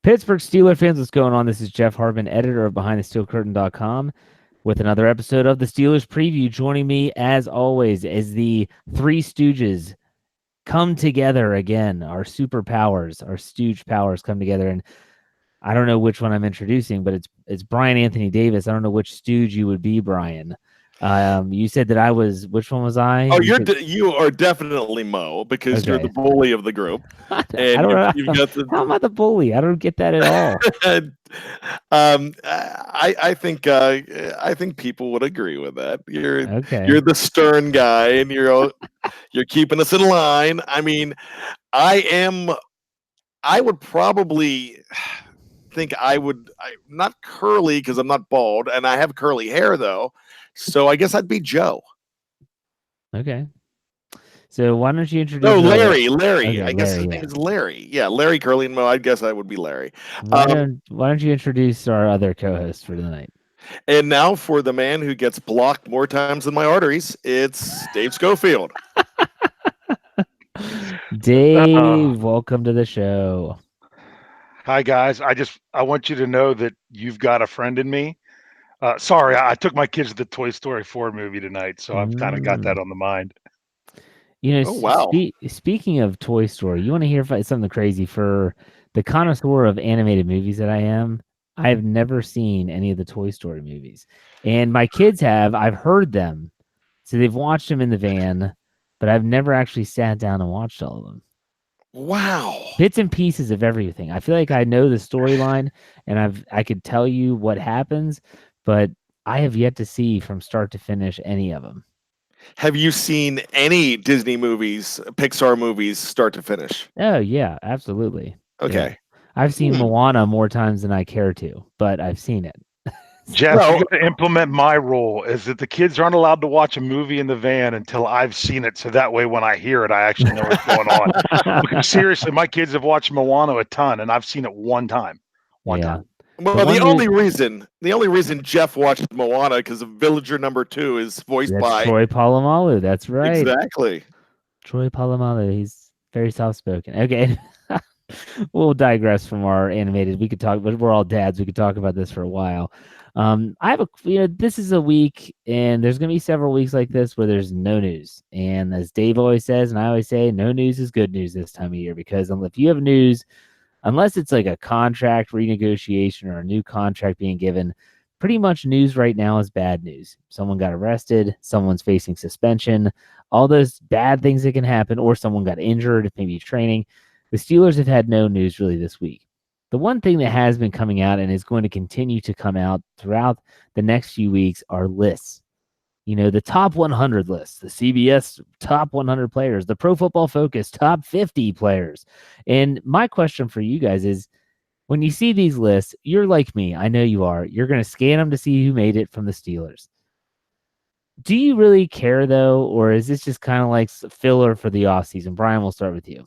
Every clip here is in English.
Pittsburgh Steelers fans, what's going on? This is Jeff Hartman, editor of BehindTheSteelCurtain.com, with another episode of the Steelers Preview. Joining me, as always, is the Three Stooges come together again. Our superpowers, our stooge powers come together, and I don't know which one I'm introducing, but it's Bryan Anthony Davis. I don't know which stooge you would be, Bryan. You said that I was. Which one was I? Oh, you are definitely Mo because you're the bully of the group. I don't know. How am I the bully? I don't get that at all. I think people would agree with that. You're the stern guy, and you're keeping us in line. I mean, I would probably think not curly because I'm not bald, and I have curly hair though. So I guess I'd be Joe. Okay. So why don't you introduce? No, Larry. Okay, I guess Larry, his name is Larry. Yeah, Larry Curly and Mo. I guess I would be Larry. Why don't you introduce our other co-host for tonight? And now for the man who gets blocked more times than my arteries, it's Dave Schofield. Dave, welcome to the show. Hi guys. I want you to know that you've got a friend in me. Sorry, I took my kids to the Toy Story 4 movie tonight, so I've kind of got that on the mind. You know, speaking of Toy Story, you want to hear something crazy? For the connoisseur of animated movies that I am, I've never seen any of the Toy Story movies. And my kids have. I've heard them. So they've watched them in the van, but I've never actually sat down and watched all of them. Wow. Bits and pieces of everything. I feel like I know the storyline and I could tell you what happens, but I have yet to see from start to finish any of them. Have you seen any Disney movies, Pixar movies, start to finish? Oh, yeah, absolutely. Okay. Yeah. I've seen Moana more times than I care to, but I've seen it. Jeff, you got to implement my rule is that the kids aren't allowed to watch a movie in the van until I've seen it. So that way, when I hear it, I actually know what's going on. Because seriously, my kids have watched Moana a ton, and I've seen it one time. One time. Well, the only reason Jeff watched Moana because of Villager number 2 is voiced by Troy Polamalu. That's right. Exactly. Troy Polamalu. He's very soft spoken. Okay. We'll digress from our animated. We could talk, but we're all dads. We could talk about this for a while. This is a week, and there's going to be several weeks like this where there's no news. And as Dave always says, and I always say, no news is good news this time of year, because if you have news, unless it's like a contract renegotiation or a new contract being given, pretty much news right now is bad news. Someone got arrested, someone's facing suspension, all those bad things that can happen, or someone got injured, maybe training. The Steelers have had no news really this week. The one thing that has been coming out and is going to continue to come out throughout the next few weeks are lists. You know, the top 100 lists, the CBS top 100 players, the Pro Football Focus top 50 players. And my question for you guys is, when you see these lists, you're like me. I know you are. You're going to scan them to see who made it from the Steelers. Do you really care, though, or is this just kind of like filler for the offseason? Bryan, we'll start with you.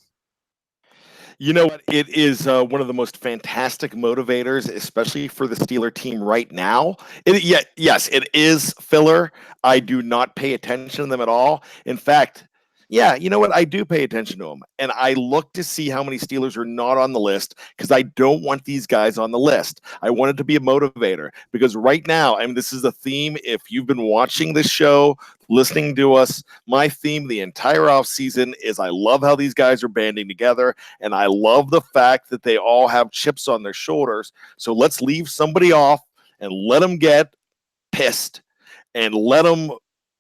You know what? It is one of the most fantastic motivators, especially for the Steeler team right now. Yes, it is filler. I do not pay attention to them at all. In fact, yeah, you know what? I do pay attention to them. And I look to see how many Steelers are not on the list because I don't want these guys on the list. I want it to be a motivator because right now, I mean, this is a theme. If you've been watching this show, listening to us, my theme the entire offseason is I love how these guys are banding together. And I love the fact that they all have chips on their shoulders. So let's leave somebody off and let them get pissed and let them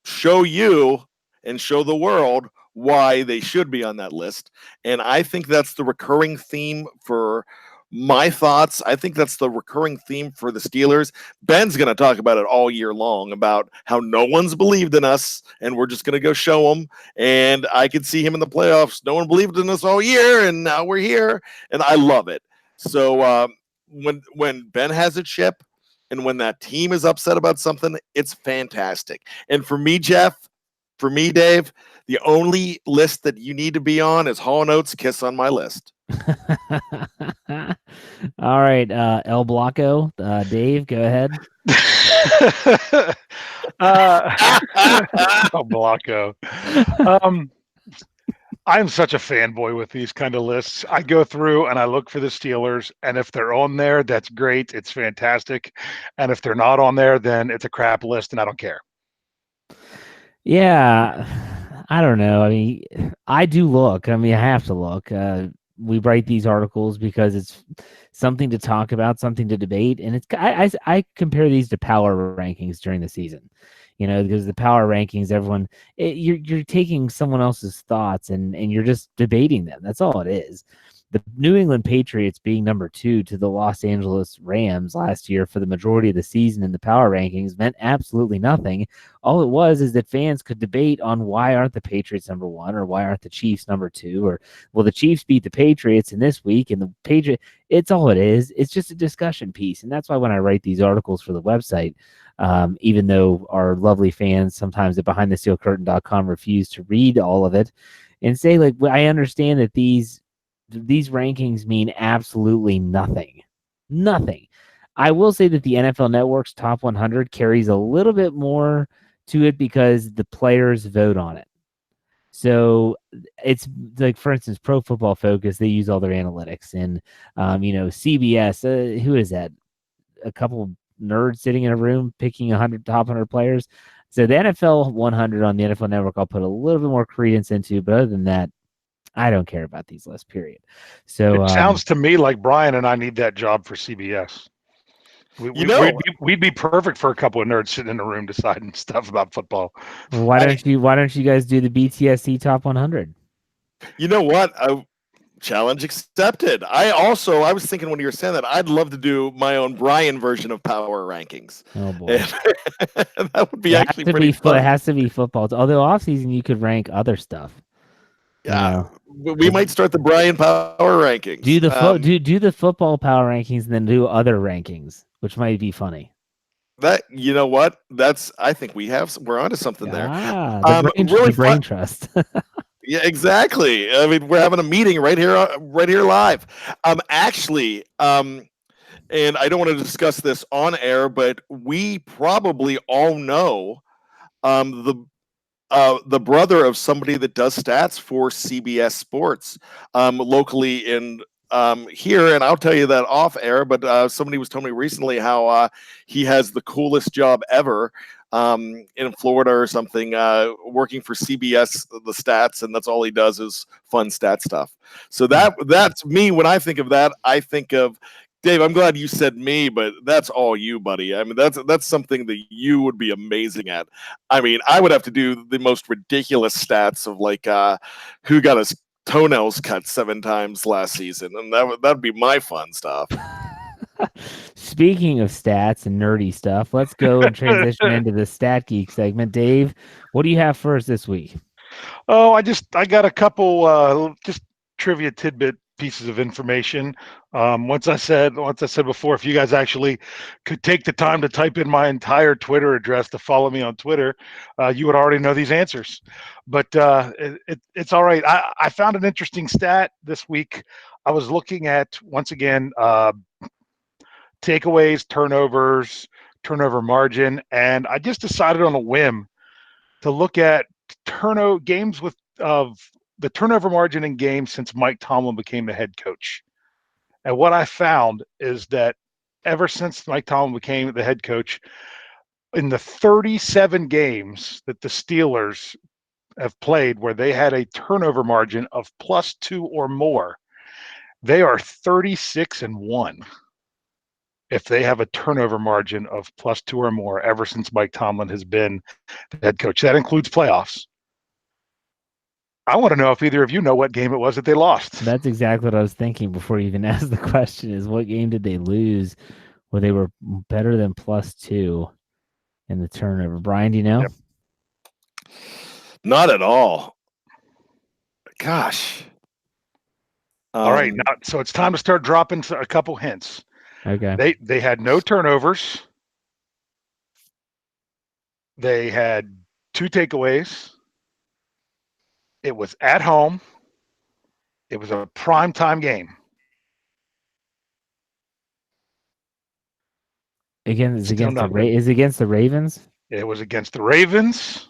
show you and show the world why they should be on that list. And I think that's the recurring theme for my thoughts. I think that's the recurring theme for the Steelers. Ben's going to talk about it all year long, about how no one's believed in us, and we're just going to go show them. And I could see him in the playoffs. No one believed in us all year, and now we're here, and I love it. So when Ben has a chip and when that team is upset about something, it's fantastic. And for me, Jeff, for me, Dave, the only list that you need to be on is Hall & Oates' Kiss on My List. All right, El Blanco, Dave, go ahead. El Blanco. I'm such a fanboy with these kind of lists. I go through and I look for the Steelers, and if they're on there, that's great. It's fantastic. And if they're not on there, then it's a crap list, and I don't care. Yeah, I don't know. I mean, I do look. I mean, I have to look. We write these articles because it's something to talk about, something to debate, and I compare these to power rankings during the season. Because the power rankings, you're taking someone else's thoughts and you're just debating them. That's all it is. The New England Patriots being number 2 to the Los Angeles Rams last year for the majority of the season in the power rankings meant absolutely nothing. All it was is that fans could debate on why aren't the Patriots number 1 or why aren't the Chiefs number 2 or will the Chiefs beat the Patriots in this week and the Patriots. It's all it is. It's just a discussion piece. And that's why when I write these articles for the website, even though our lovely fans sometimes at BehindTheSteelCurtain.com refuse to read all of it and say, like, I understand that these rankings mean absolutely nothing. Nothing. I will say that the NFL Network's top 100 carries a little bit more to it because the players vote on it. So it's like, for instance, Pro Football Focus, they use all their analytics. And, CBS, who is that? A couple nerds sitting in a room picking top 100 players. So the NFL 100 on the NFL Network, I'll put a little bit more credence into. But other than that, I don't care about these lists, period. So it sounds to me like Bryan and I need that job for CBS. We'd be perfect for a couple of nerds sitting in a room deciding stuff about football. Why don't you guys do the BTSC top 100? You know what? Challenge accepted. I was thinking when you were saying that, I'd love to do my own Bryan version of power rankings. Oh boy, that would be actually pretty fun. It has to be football. Although off season you could rank other stuff. Yeah, we might start the Bryan power rankings. Do the football power rankings and then do other rankings, which might be funny. That, you know what? I think we're onto something there. The brain trust. Yeah, exactly. I mean, we're having a meeting right here live. Actually, and I don't want to discuss this on air, but we probably all know the brother of somebody that does stats for CBS Sports locally in here, and I'll tell you that off air. But somebody was telling me recently how he has the coolest job ever in Florida or something, working for CBS, the stats, and that's all he does is fun stat stuff. So that's me. When I think of that, I think of Dave. I'm glad you said me, but that's all you, buddy. I mean, that's something that you would be amazing at. I mean, I would have to do the most ridiculous stats of like who got his toenails cut 7 times last season, and that'd be my fun stuff. Speaking of stats and nerdy stuff, let's go and transition into the Stat Geek segment. Dave, what do you have for us this week? Oh, I got a couple just trivia tidbit pieces of information. Once I said before, if you guys actually could take the time to type in my entire Twitter address to follow me on Twitter, you would already know these answers. But it's all right. I found an interesting stat this week. I was looking at, once again, takeaways, turnovers, turnover margin, and I just decided on a whim to look at games with the turnover margin in games since Mike Tomlin became the head coach. And what I found is that ever since Mike Tomlin became the head coach, in the 37 games that the Steelers have played where they had a turnover margin of +2 or more, they are 36-1. If they have a turnover margin of +2 or more ever since Mike Tomlin has been the head coach. That includes playoffs. I want to know if either of you know what game it was that they lost. That's exactly what I was thinking before you even asked the question, is what game did they lose where they were better than +2 in the turnover? Bryan, do you know? Yep. Not at all. Gosh. All right. Now, so it's time to start dropping a couple hints. Okay. They had no turnovers. They had 2 takeaways. It was at home. It was a primetime game. Is against the Ravens? It was against the Ravens.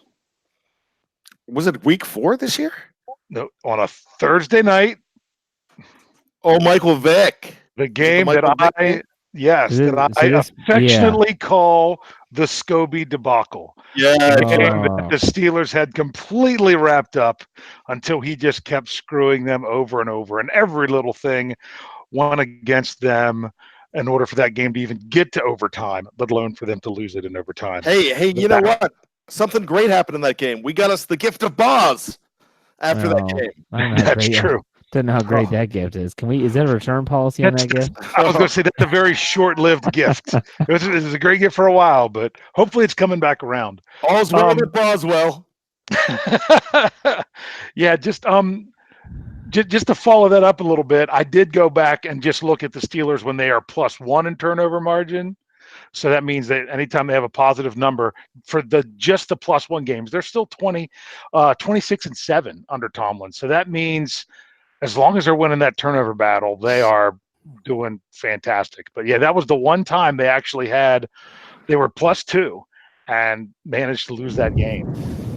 Was it week 4 this year? on a Thursday night. Oh, Michael Vick. The game that Michael Vick game? I affectionately call the Scobie debacle. Yeah. The game that the Steelers had completely wrapped up until he just kept screwing them over and over, and every little thing went against them in order for that game to even get to overtime, let alone for them to lose it in overtime. Hey, you know what? Something great happened in that game. We got us the gift of Boz after that game. That's true. Don't know how great that gift is. Is that a return policy on that gift? I was going to say that's a very short-lived gift. It was a great gift for a while, but hopefully it's coming back around. All's well with Boswell. Yeah, just to follow that up a little bit, I did go back and just look at the Steelers when they are +1 in turnover margin. So that means that anytime they have a positive number for just the +1 games, they're still 26-7 under Tomlin. So that means as long as they're winning that turnover battle, they are doing fantastic. But yeah, that was the one time they actually they were +2 and managed to lose that game.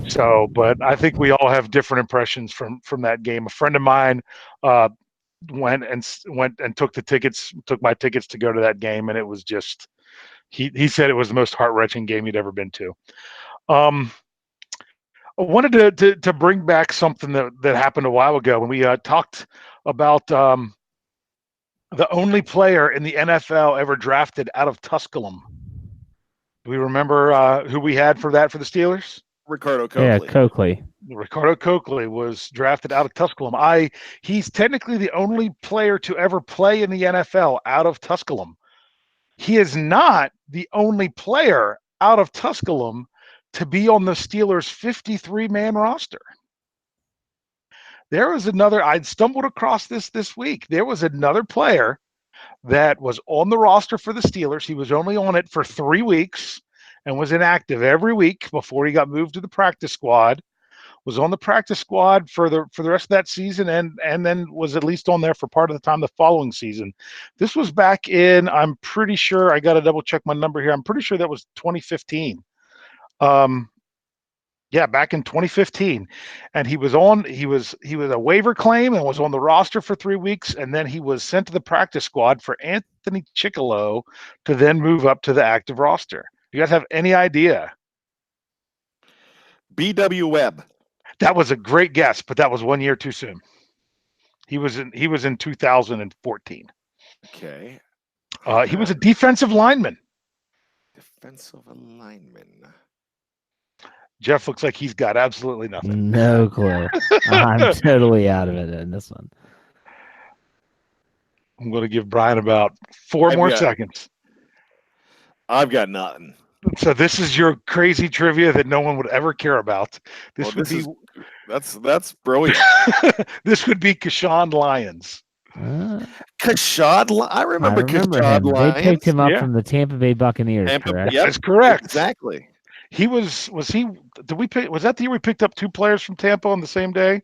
So, but I think we all have different impressions from that game. A friend of mine went and took my tickets to go to that game, and it was just he said it was the most heart-wrenching game he'd ever been to. I wanted to bring back something that happened a while ago when we talked about the only player in the NFL ever drafted out of Tusculum. Do we remember who we had for the Steelers? Ricardo Coakley. Yeah, Coakley. Ricardo Coakley was drafted out of Tusculum. He's technically the only player to ever play in the NFL out of Tusculum. He is not the only player out of Tusculum to be on the Steelers' 53-man roster. There was I'd stumbled across this week. There was another player that was on the roster for the Steelers. He was only on it for 3 weeks and was inactive every week before he got moved to the practice squad, was on the practice squad for the rest of that season, and then was at least on there for part of the time the following season. This was back in, I'm pretty sure, I got to double check my number here. I'm pretty sure that was 2015. Yeah, back in 2015. And he was a waiver claim and was on the roster for 3 weeks, and then he was sent to the practice squad for Anthony Chickillo to then move up to the active roster. You guys have any idea? B.W. Webb. That was a great guess, but that was 1 year too soon. He was in 2014. Okay. He was a defensive lineman. Defensive lineman. Jeff looks like he's got absolutely nothing. No clue. I'm totally out of it in this one. I'm going to give Bryan about 4 more seconds. I've got nothing. So this is your crazy trivia that no one would ever care about. That's brilliant. This would be Kashawn Lyons. Kashad, I remember Kashad Lyons. They picked him up from the Tampa Bay Buccaneers, correct? Yep, that's correct. Exactly. Was that the year we picked up 2 players from Tampa on the same day?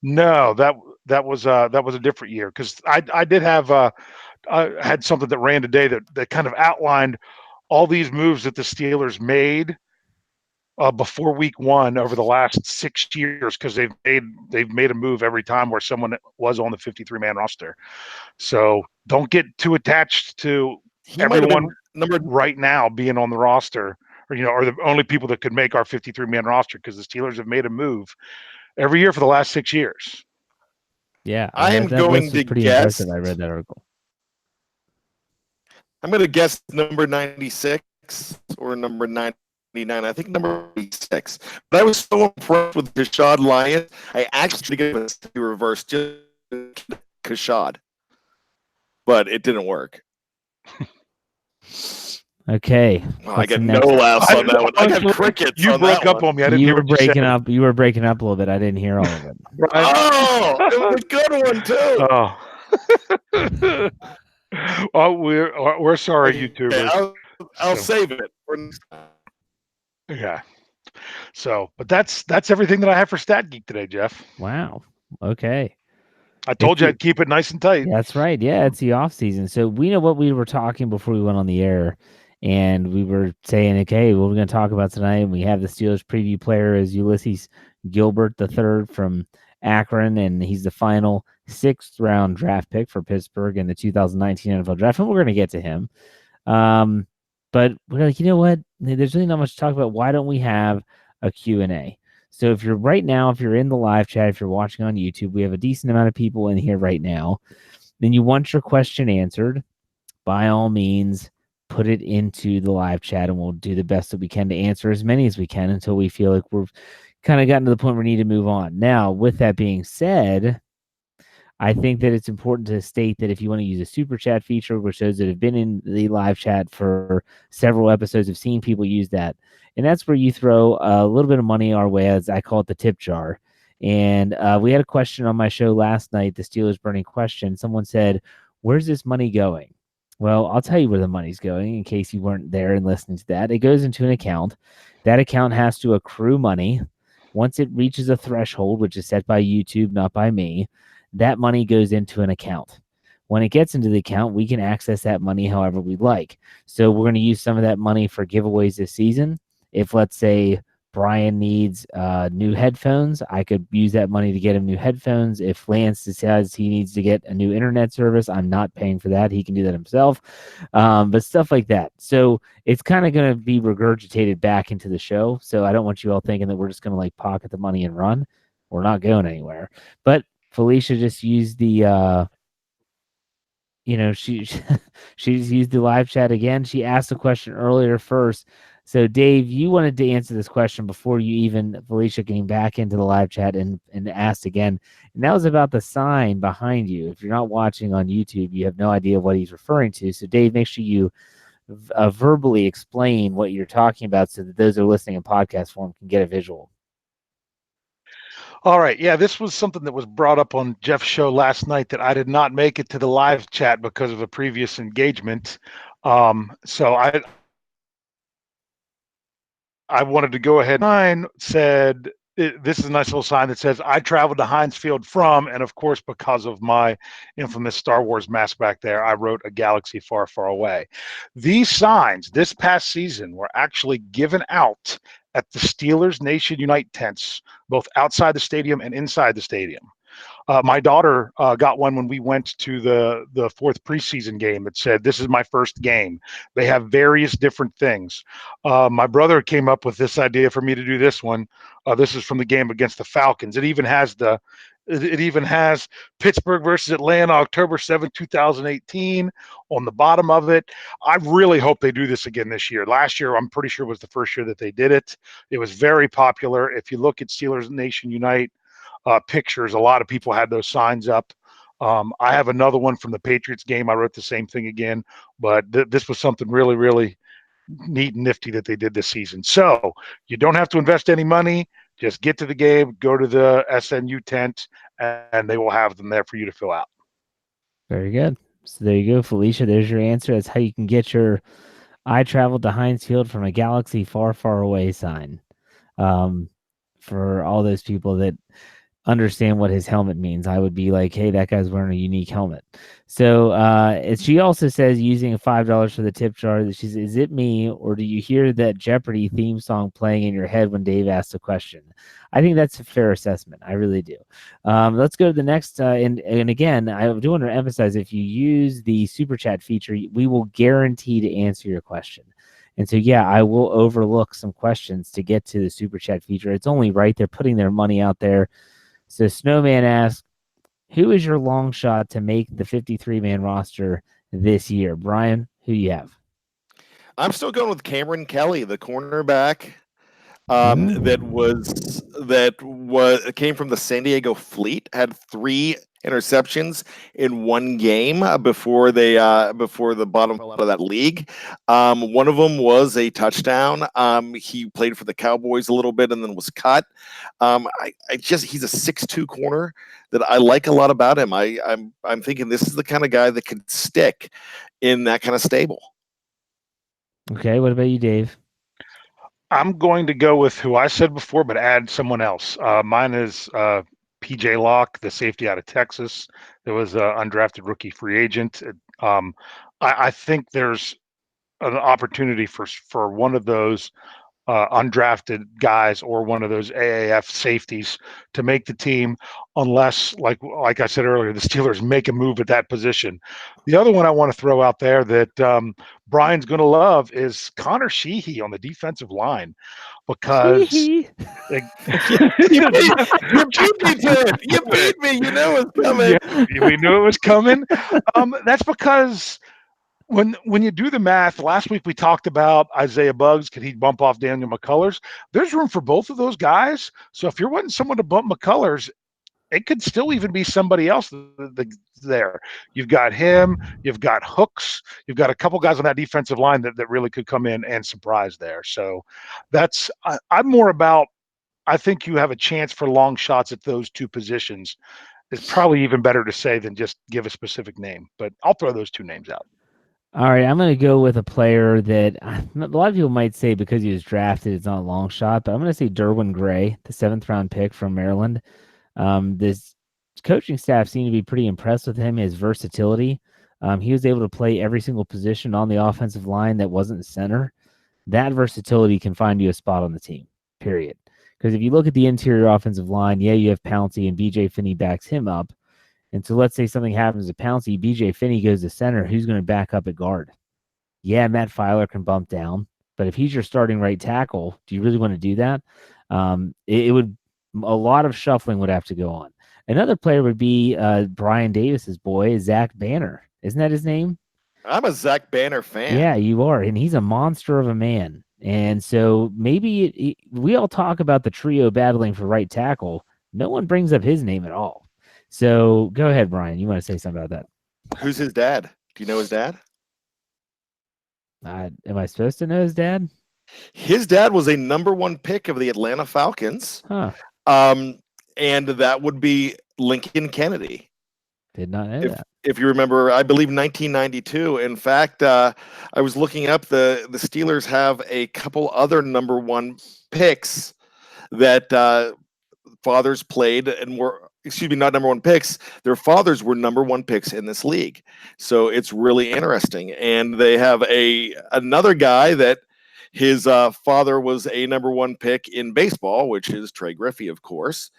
No, that was a different year, because I did have I had something that ran today that kind of outlined all these moves that the Steelers made before week 1 over the last 6 years, because they've made a move every time where someone was on the 53-man roster. So don't get too attached to everyone right now being on the roster, or the only people that could make our 53-man roster, because the Steelers have made a move every year for the last 6 years. Yeah, I am going to guess. Impressive. I read that article. I'm going to guess number 96 or number 99. I think number 86. But I was so impressed with Kashad Lyons, I actually gave it a reverse just Kashad. But it didn't work. Okay. Well, I get no laughs on that one. I got crickets. You broke up on me. I didn't hear what you said. You were breaking up a little bit. I didn't hear all of it. Oh, it was a good one too. Oh, we're sorry, YouTubers. I'll save it for next time. Yeah. So, but that's everything that I have for Stat Geek today, Jeff. Wow. Okay. I told you I'd keep it nice and tight. That's right. Yeah, it's the off season. So we know what we were talking before we went on the air, and we were saying, okay, what we're going to talk about tonight. And we have the Steelers preview player as Ulysees Gilbert III from Akron, and he's the final 6th-round draft pick for Pittsburgh in the 2019 NFL Draft, and we're going to get to him. But we're like, you know what? There's really not much to talk about. Why don't we have a Q&A? So if you're in the live chat, if you're watching on YouTube, we have a decent amount of people in here right now. Then you want your question answered, by all means, put it into the live chat, and we'll do the best that we can to answer as many as we can until we feel like we've kind of gotten to the point where we need to move on. Now, with that being said, I think that it's important to state that if you want to use a super chat feature, which those that have been in the live chat for several episodes have seen people use that. And that's where you throw a little bit of money our way, as I call it, the tip jar. And we had a question on my show last night, the Steelers Burning question. Someone said, where's this money going? Well, I'll tell you where the money's going in case you weren't there and listening to that. It goes into an account. That account has to accrue money. Once it reaches a threshold, which is set by YouTube, not by me, that money goes into an account. When it gets into the account, we can access that money however we like. So we're going to use some of that money for giveaways this season. If, let's say, Bryan needs new headphones, I could use that money to get him new headphones. If Lance decides he needs to get a new internet service, I'm not paying for that. He can do that himself. But stuff like that. So it's kind of going to be regurgitated back into the show. So I don't want you all thinking that we're just going to like pocket the money and run. We're not going anywhere. But Felicia just used the she's used the live chat again. She asked a question earlier first. So Dave, you wanted to answer this question before Felicia came back into the live chat and asked again. And that was about the sign behind you. If you're not watching on YouTube, you have no idea what he's referring to. So Dave, make sure you verbally explain what you're talking about so that those who are listening in podcast form can get a visual. All right. Yeah, this was something that was brought up on Jeff's show last night that I did not make it to the live chat because of a previous engagement. So I wanted to go ahead. Mine said, this is a nice little sign that says, I traveled to Heinz Field from, and of course, because of my infamous Star Wars mask back there, I wrote a galaxy far, far away. These signs this past season were actually given out at the Steelers Nation Unite tents, both outside the stadium and inside the stadium. My daughter got one when we went to the fourth preseason game that said, this is my first game. They have various different things. My brother came up with this idea for me to do this one. This is from the game against the Falcons. It even has Pittsburgh versus Atlanta, October 7th, 2018 on the bottom of it. I really hope they do this again this year. Last year, I'm pretty sure was the first year that they did it. It was very popular. If you look at Steelers Nation Unite pictures, a lot of people had those signs up. I have another one from the Patriots game. I wrote the same thing again, but this was something really, really neat and nifty that they did this season. So you don't have to invest any money. Just get to the game, go to the SNU tent, and they will have them there for you to fill out. Very good. So there you go, Felicia. There's your answer. That's how you can get your I traveled to Heinz Field from a galaxy far, far away sign. For all those people that understand what his helmet means, I would be like, hey, that guy's wearing a unique helmet. So she also says, using $5 for the tip jar, that she says, is it me, or do you hear that Jeopardy theme song playing in your head when Dave asks a question? I think that's a fair assessment. I really do. Let's go to the next. And again, I do want to emphasize, if you use the super chat feature, we will guarantee to answer your question. And so, yeah, I will overlook some questions to get to the super chat feature. It's only right. They're putting their money out there. So Snowman asks, who is your long shot to make the 53-man roster this year? Bryan, who you have? I'm still going with Cameron Kelly, the cornerback. That came from the San Diego Fleet, had 3 interceptions in one game before the bottom fell out of that league. One of them was a touchdown. He played for the Cowboys a little bit and then was cut. He's a 6'2" corner that I like a lot about him. I'm thinking this is the kind of guy that could stick in that kind of stable. Okay, what about you, Dave? I'm going to go with who I said before, but add someone else. Mine is PJ Locke, the safety out of Texas. There was an undrafted rookie free agent. I think there's an opportunity for one of those undrafted guys or one of those AAF safeties to make the team, unless, like I said earlier, the Steelers make a move at that position. The other one I want to throw out there that Bryan's going to love is Connor Sheehy on the defensive line, because Sheehy. you beat me to it. You beat me. You know it's coming. Yeah, we knew it was coming. That's because when you do the math, last week we talked about Isaiah Buggs. Could he bump off Daniel McCullers? There's room for both of those guys. So if you're wanting someone to bump McCullers, it could still even be somebody else there. You've got him. You've got Hooks. You've got a couple guys on that defensive line that really could come in and surprise there. So I'm more about, I think you have a chance for long shots at those two positions. It's probably even better to say than just give a specific name, but I'll throw those two names out. All right, I'm going to go with a player that a lot of people might say because he was drafted, it's not a long shot, but I'm going to say Derwin Gray, the 7th-round pick from Maryland. This coaching staff seemed to be pretty impressed with him, his versatility. He was able to play every single position on the offensive line that wasn't center. That versatility can find you a spot on the team, period. Because if you look at the interior offensive line, yeah, you have Pouncey and B.J. Finney backs him up. And so let's say something happens to Pouncey, B.J. Finney goes to center, who's going to back up at guard? Yeah, Matt Filer can bump down, but if he's your starting right tackle, do you really want to do that? It would, a lot of shuffling would have to go on. Another player would be Brian Davis's boy, Zach Banner. Isn't that his name? I'm a Zach Banner fan. Yeah, you are, and he's a monster of a man. And so maybe we all talk about the trio battling for right tackle. No one brings up his name at all. So go ahead, Bryan. You want to say something about that? Who's his dad? Do you know his dad? Am I supposed to know his dad? His dad was a #1 pick of the Atlanta Falcons. Huh. And that would be Lincoln Kennedy. Did not know that. If you remember, I believe 1992. In fact, I was looking up the Steelers have a couple other #1 picks that fathers played and were, excuse me, not #1 picks. Their fathers were #1 picks in this league. So it's really interesting. And they have another guy that his father was a #1 pick in baseball, which is Trey Griffey, of course.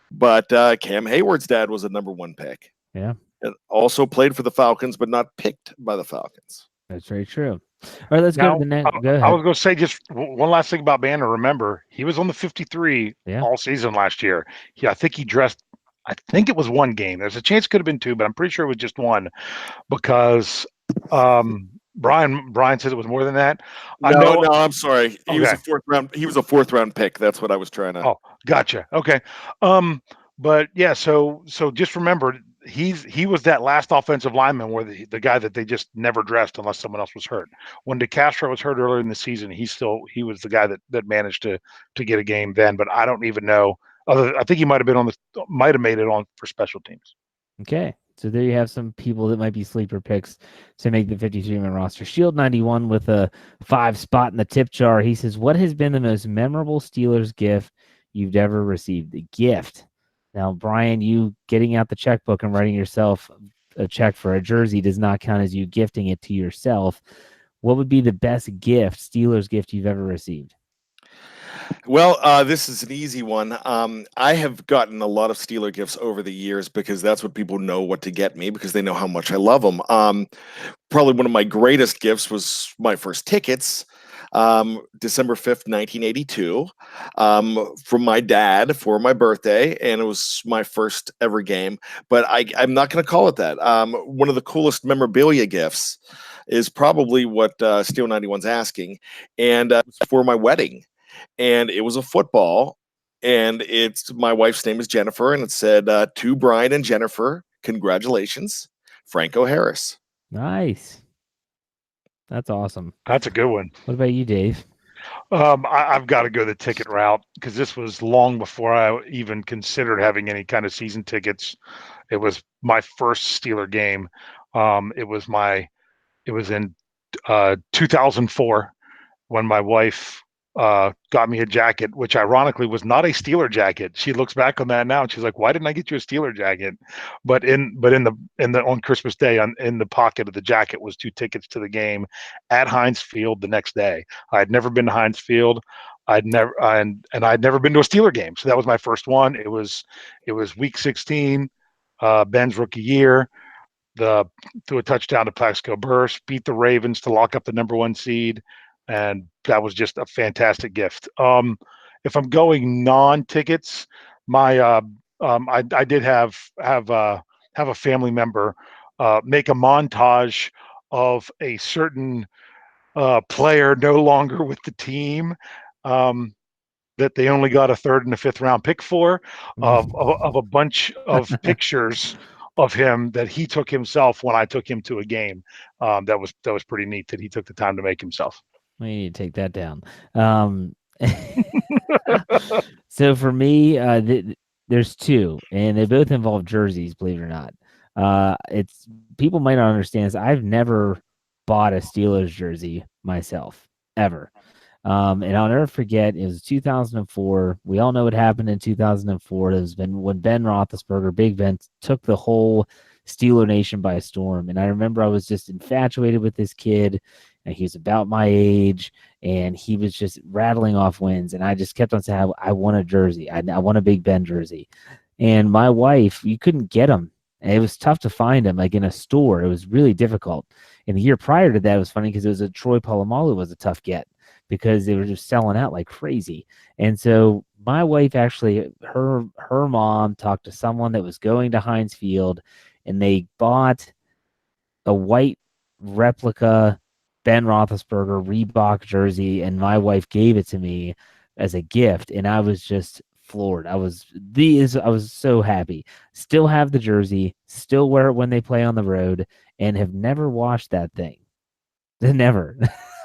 But Cam Hayward's dad was a #1 pick. Yeah. And also played for the Falcons, but not picked by the Falcons. That's very true. All right, let's go to the next. Go ahead. I was going to say just one last thing about Banner. Remember, he was on the 53 all season last year. I think he dressed, I think it was one game. There's a chance it could have been two, but I'm pretty sure it was just one because Bryan says it was more than that. No, I'm sorry. He was a 4th round. He was a 4th round pick. That's what I was trying to. Oh, gotcha. Okay. But yeah, so just remember, he was that last offensive lineman where the guy that they just never dressed unless someone else was hurt. When DeCastro was hurt earlier in the season, he was the guy that managed to get a game then. But I don't even know. I think he might have made it on for special teams. Okay. So there you have some people that might be sleeper picks to make the 53-man roster. Shield 91 with a 5 spot in the tip jar. He says, what has been the most memorable Steelers gift you've ever received? The gift. Now, Bryan, you getting out the checkbook and writing yourself a check for a jersey does not count as you gifting it to yourself. What would be the best gift, Steelers gift you've ever received? Well, this is an easy one. I have gotten a lot of Steeler gifts over the years because that's what people know what to get me because they know how much I love them. Probably one of my greatest gifts was my first tickets, December 5th, 1982, from my dad for my birthday, and it was my first ever game. But I'm not going to call it that. One of the coolest memorabilia gifts is probably what Steel 91's asking, and for my wedding. And it was a football, and my wife's name is Jennifer, and it said, to Bryan and Jennifer, congratulations, Franco Harris. Nice. That's awesome. That's a good one. What about you, Dave? I've got to go the ticket route because this was long before I even considered having any kind of season tickets. It was my first Steeler game. It was in 2004 when my wife got me a jacket, which ironically was not a Steeler jacket. She looks back on that now and she's like, "Why didn't I get you a Steeler jacket?" But on Christmas Day, in the pocket of the jacket was 2 tickets to the game at Heinz Field the next day. I had never been to Heinz Field. I'd never been to a Steeler game, so that was my first one. It was week 16, Ben's rookie year. Threw a touchdown to Plaxico Burress, beat the Ravens to lock up the number 1 seed, and that was just a fantastic gift. If I'm going non-tickets, I did have a family member make a montage of a certain player no longer with the team, that they only got a 3rd and a 5th round pick for, of a bunch of pictures of him that he took himself when I took him to a game. That was pretty neat that he took the time to make himself. We need to take that down. So for me, there's 2, and they both involve jerseys, believe it or not. It's people might not understand this. I've never bought a Steelers jersey myself, ever. And I'll never forget, it was 2004. We all know what happened in 2004. It was when Ben Roethlisberger, Big Ben, took the whole Steeler Nation by storm. And I remember I was just infatuated with this kid, and he was about my age, and he was just rattling off wins. And I just kept on saying, I want a jersey. I want a Big Ben jersey. And my wife, you couldn't get them. And it was tough to find them, like in a store. It was really difficult. And the year prior to that, it was funny because it was Troy Polamalu was a tough get, because they were just selling out like crazy. And so my wife actually, her mom talked to someone that was going to Heinz Field, and they bought a white replica Ben Roethlisberger Reebok jersey, and my wife gave it to me as a gift, and I was just floored. I was so happy. Still have the jersey, still wear it when they play on the road, and have never washed that thing. Never.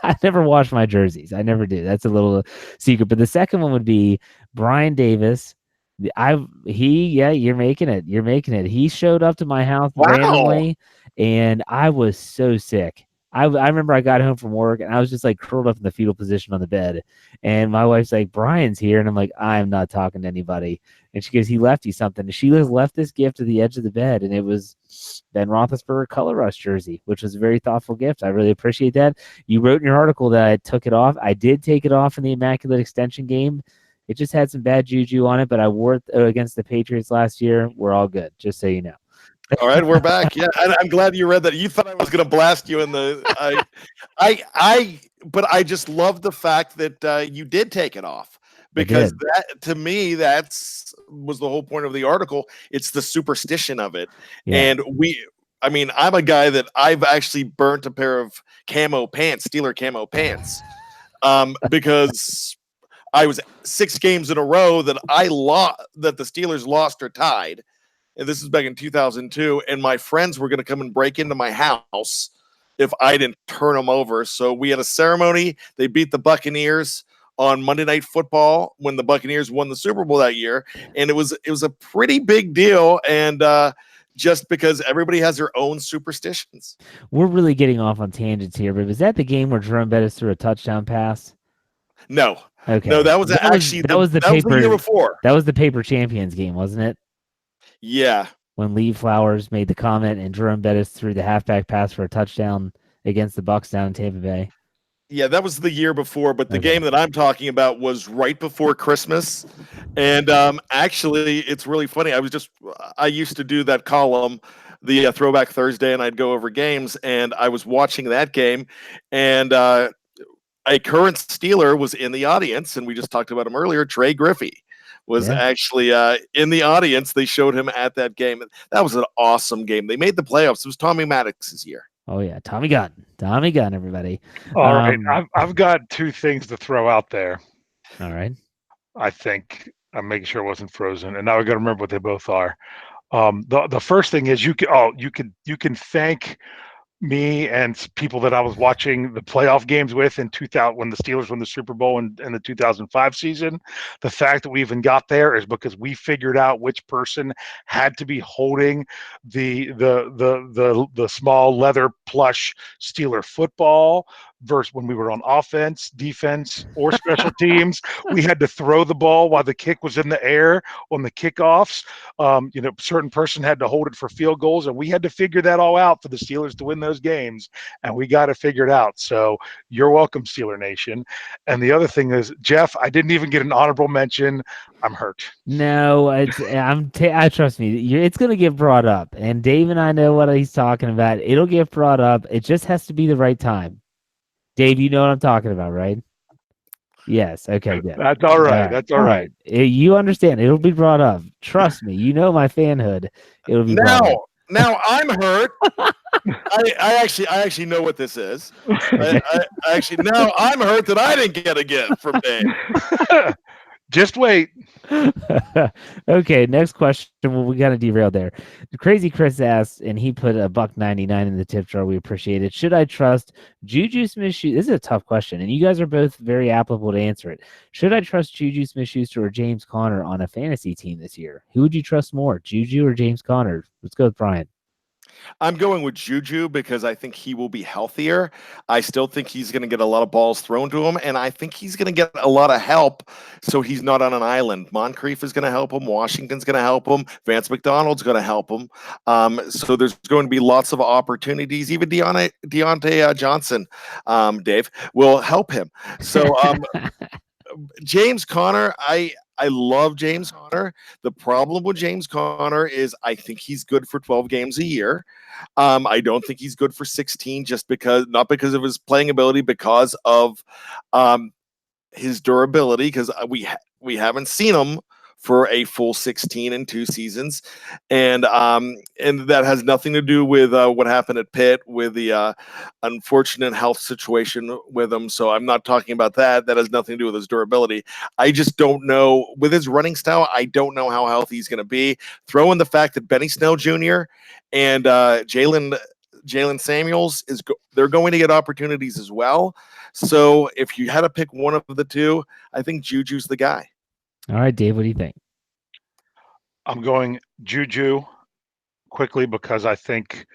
I never wash my jerseys. I never do. That's a little secret. But the second one would be Brian Davis. You're making it. You're making it. He showed up to my house randomly, and I was so sick. I remember I got home from work, and I was just like curled up in the fetal position on the bed. And my wife's like, Brian's here. And I'm like, I'm not talking to anybody. And she goes, he left you something. And she left this gift at the edge of the bed, and it was Ben Roethlisberger Color Rush jersey, which was a very thoughtful gift. I really appreciate that. You wrote in your article that I took it off. I did take it off in the Immaculate Extension game. It just had some bad juju on it, but I wore it against the Patriots last year. We're all good, just so you know. All right, we're back. Yeah, I'm glad you read that. You thought I was going to blast you in the. But I just love the fact that you did take it off, because that, to me, was the whole point of the article. It's the superstition of it, and I'm a guy that I've actually burnt a pair of camo pants, Steeler camo pants, because I was 6 games in a row that that the Steelers lost or tied. And this is back in 2002, and my friends were going to come and break into my house if I didn't turn them over. So we had a ceremony. They beat the Buccaneers on Monday Night Football when the Buccaneers won the Super Bowl that year, and it was a pretty big deal. And just because everybody has their own superstitions. We're really getting off on tangents here, but was that the game where Jerome Bettis threw a touchdown pass? No. Okay. No, that was the year before. That was the Paper Champions game, wasn't it? Yeah. When Lee Flowers made the comment and Jerome Bettis threw the halfback pass for a touchdown against the Bucs down in Tampa Bay. Yeah, that was the year before, but the game that I'm talking about was right before Christmas. And actually, it's really funny. I used to do that column, the Throwback Thursday, and I'd go over games, and I was watching that game, and a current Steeler was in the audience, and we just talked about him earlier, Trey Griffey. Was actually in the audience. They showed him at that game. That was an awesome game. They made the playoffs. It was Tommy Maddox's year. Oh, yeah. Tommy Gunn, everybody. All right. I've got 2 things to throw out there. All right. I think I'm making sure it wasn't frozen. And now I got to remember what they both are. The first thing is you can thank me and people that I was watching the playoff games with in 2000 when the Steelers won the Super Bowl in the 2005 season. The fact that we even got there is because we figured out which person had to be holding the small leather plush Steeler football, versus when we were on offense, defense, or special teams. We had to throw the ball while the kick was in the air on the kickoffs. Certain person had to hold it for field goals, and we had to figure that all out for the Steelers to win those games, and we got it figured out. So you're welcome, Steeler Nation. And the other thing is, Jeff, I didn't even get an honorable mention. I'm hurt. No, I trust me. It's going to get brought up, and Dave and I know what he's talking about. It'll get brought up. It just has to be the right time. Dave, you know what I'm talking about, right? Yes. Okay. Good. That's all right. That's all right. You understand. It'll be brought up. Trust me. You know my fanhood. It'll be brought up. Now I'm hurt. I actually know what this is. I actually now I'm hurt that I didn't get a gift from Dave. Just wait. Okay, next question. Well, we got to derail there. Crazy Chris asks, and he put $1.99 in the tip jar. We appreciate it. Should I trust Juju Smith-Schuster? This is a tough question, and you guys are both very applicable to answer it. Should I trust Juju Smith-Schuster or James Conner on a fantasy team this year? Who would you trust more, Juju or James Conner? Let's go with Bryan. I'm going with Juju because I think he will be healthier. I still think he's going to get a lot of balls thrown to him, and I think he's going to get a lot of help so he's not on an island. Moncrief is going to help him. Washington's going to help him. Vance McDonald's going to help him. So there's going to be lots of opportunities. Even Deontay Johnson, Dave, will help him. So James Conner, I love James Conner. The problem with James Conner is I think he's good for 12 games a year. I don't think he's good for 16 not because of his playing ability, because of his durability, because we haven't seen him for a full 16 in 2 seasons. And that has nothing to do with what happened at Pitt with the unfortunate health situation with him. So I'm not talking about that. That has nothing to do with his durability. I just don't know with his running style. I don't know how healthy he's going to be. Throw in the fact that Benny Snell Jr. and Jalen Samuels they're going to get opportunities as well. So if you had to pick one of the two, I think Juju's the guy. All right, Dave, what do you think? I'm going Juju quickly because I think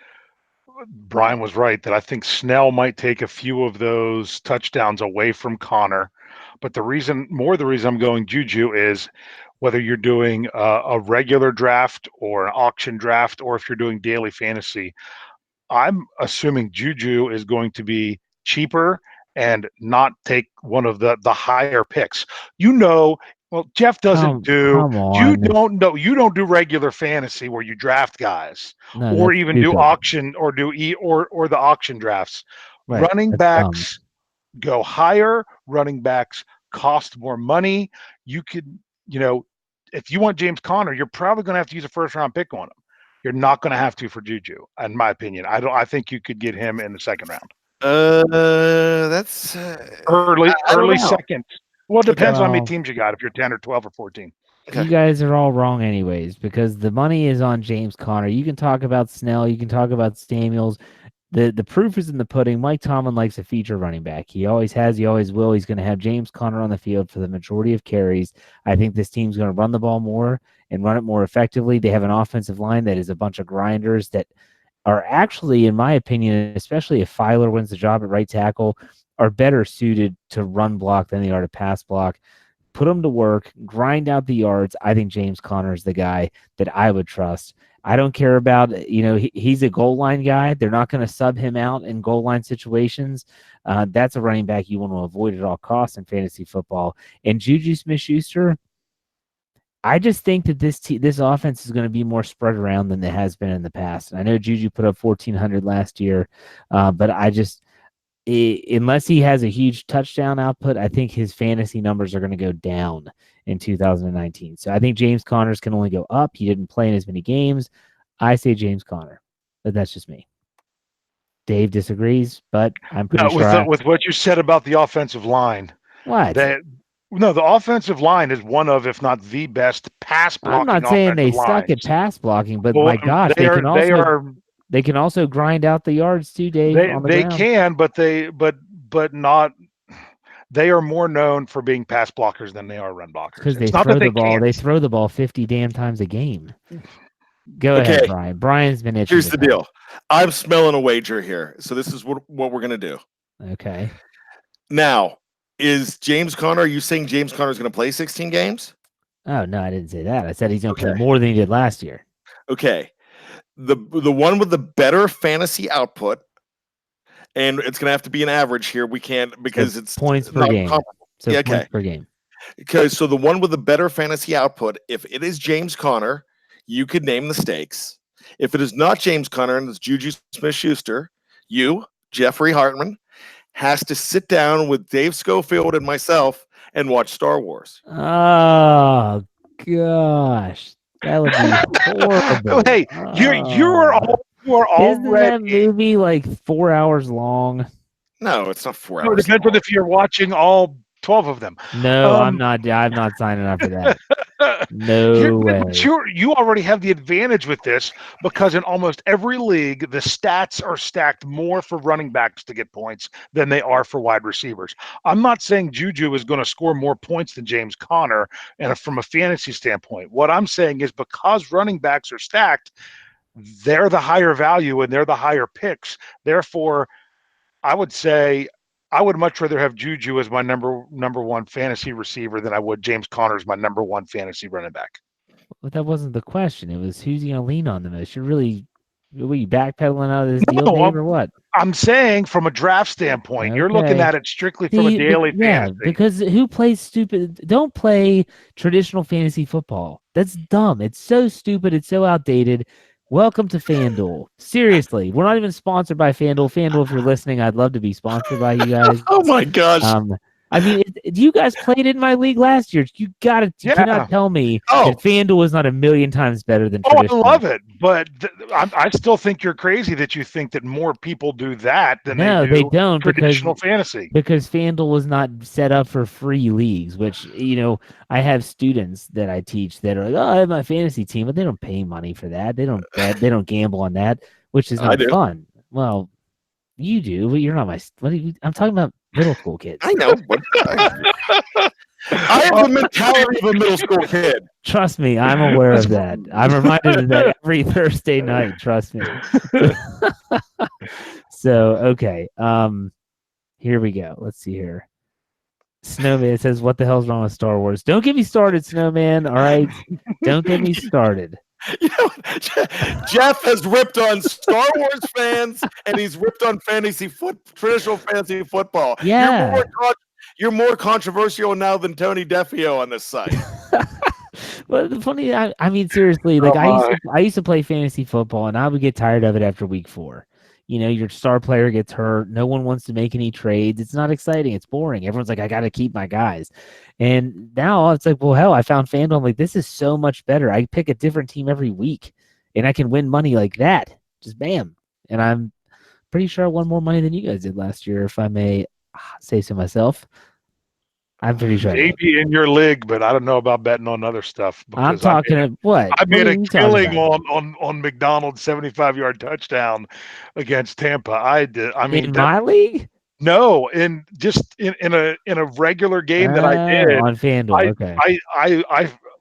Bryan was right that I think Snell might take a few of those touchdowns away from Conner. But the reason I'm going Juju is whether you're doing a regular draft or an auction draft, or if you're doing daily fantasy, I'm assuming Juju is going to be cheaper and not take one of the higher picks. Well, Jeff doesn't you don't do regular fantasy where you draft guys or even do auction or do or the auction drafts. Right. Running backs go higher. Running backs cost more money. You could, if you want James Conner, you're probably going to have to use a first round pick on him. You're not going to have to for Juju, in my opinion. I think you could get him in the second round. That's early second. Well, it depends on how many teams you got, if you're 10 or 12 or 14. Okay. You guys are all wrong anyways, because the money is on James Conner. You can talk about Snell. You can talk about Samuels. The proof is in the pudding. Mike Tomlin likes a feature running back. He always has. He always will. He's going to have James Conner on the field for the majority of carries. I think this team's going to run the ball more and run it more effectively. They have an offensive line that is a bunch of grinders that are actually, in my opinion, especially if Filer wins the job at right tackle, are better suited to run block than they are to pass block. Put them to work, grind out the yards. I think James Conner is the guy that I would trust. I don't care about, he's a goal line guy. They're not going to sub him out in goal line situations. That's a running back you want to avoid at all costs in fantasy football. And Juju Smith-Schuster, I just think that this offense is going to be more spread around than it has been in the past. I know Juju put up 1,400 last year, but unless he has a huge touchdown output, I think his fantasy numbers are going to go down in 2019. So I think James Conner's can only go up. He didn't play in as many games. I say James Conner, but that's just me. Dave disagrees, but I'm pretty sure. With what you said about the offensive line. What? No, the offensive line is one of, if not the best pass blocking. I'm not saying they suck at pass blocking, but my gosh, they can also grind out the yards too, Dave. They can, but not. They are more known for being pass blockers than they are run blockers. Because they throw the ball. They throw the ball 50 damn times a game. Go ahead, Bryan. Bryan's been itching. Here's the deal. I'm smelling a wager here. So this is what we're gonna do. Okay. Now, is James Conner? Are you saying James Conner is going to play 16 games? Oh no, I didn't say that. I said he's going to play Okay. more than he did last year. Okay. The one with the better fantasy output, and it's going to have to be an average here. We can't because it's points per not game. comparable. So Yeah, okay. points per game. Okay, so the one with the better fantasy output, if it is James Conner, you could name the stakes. If it is not James Conner and it's Juju Smith-Schuster, you, Jeffrey Hartman, has to sit down with Dave Schofield and myself and watch Star Wars. Oh gosh, that would be horrible. Hey, you are Isn't that already. movie like 4 hours long? No, it's not 4 It hours. depends on if you're watching all 12 of them. No, I'm not signing up for that. No way. You already have the advantage with this because in almost every league, the stats are stacked more for running backs to get points than they are for wide receivers. I'm not saying Juju is going to score more points than James Conner, and from a fantasy standpoint, what I'm saying is because running backs are stacked, they're the higher value and they're the higher picks. Therefore, I would say I would much rather have Juju as my number one fantasy receiver than I would James Conner as my number one fantasy running back. But that wasn't the question. It was who's going to lean on the most. You're really backpedaling out of this deal, Dave, or what? I'm saying from a draft standpoint, you're looking at it strictly from a daily fantasy. Because who plays stupid? Don't play traditional fantasy football. That's dumb. It's so stupid. It's so outdated. Welcome to FanDuel. Seriously, we're not even sponsored by FanDuel. FanDuel, if you're listening, I'd love to be sponsored by you guys. Oh my gosh. I mean, you guys played in my league last year. You cannot tell me that FanDuel is not a million times better than traditional. I love it, but I still think you're crazy that you think that more people do that than they don't traditional fantasy. Because FanDuel is not set up for free leagues, which, I have students that I teach that are like, oh, I have my fantasy team, but they don't pay money for that. They don't bet. They don't gamble on that, which is not fun. Well, you do, but you're not I'm talking about middle school kids. I know. I have the mentality of a middle school kid. Trust me, I'm aware of that. I'm reminded of that every Thursday night. Trust me. So, okay. Here we go. Let's see here. Snowman says, what the hell's wrong with Star Wars? Don't get me started, Snowman. All right. Don't get me started. Jeff has ripped on Star Wars fans and he's ripped on traditional fantasy football. Yeah. You're more controversial now than Tony DeFeo on this site. Well, the funny, I mean, seriously, like I used to play fantasy football and I would get tired of it after week 4. Your star player gets hurt. No one wants to make any trades. It's not exciting. It's boring. Everyone's like, I got to keep my guys. And now it's like, well, hell, I found FanDuel. I'm like, this is so much better. I pick a different team every week and I can win money like that. Just bam. And I'm pretty sure I won more money than you guys did last year, if I may say so myself. I'm pretty sure. Maybe in your league, but I don't know about betting on other stuff. I'm talking what? I made a killing on McDonald's 75-yard touchdown against Tampa. I did. I mean, in my league? No, in a regular game that I did on FanDuel. Okay.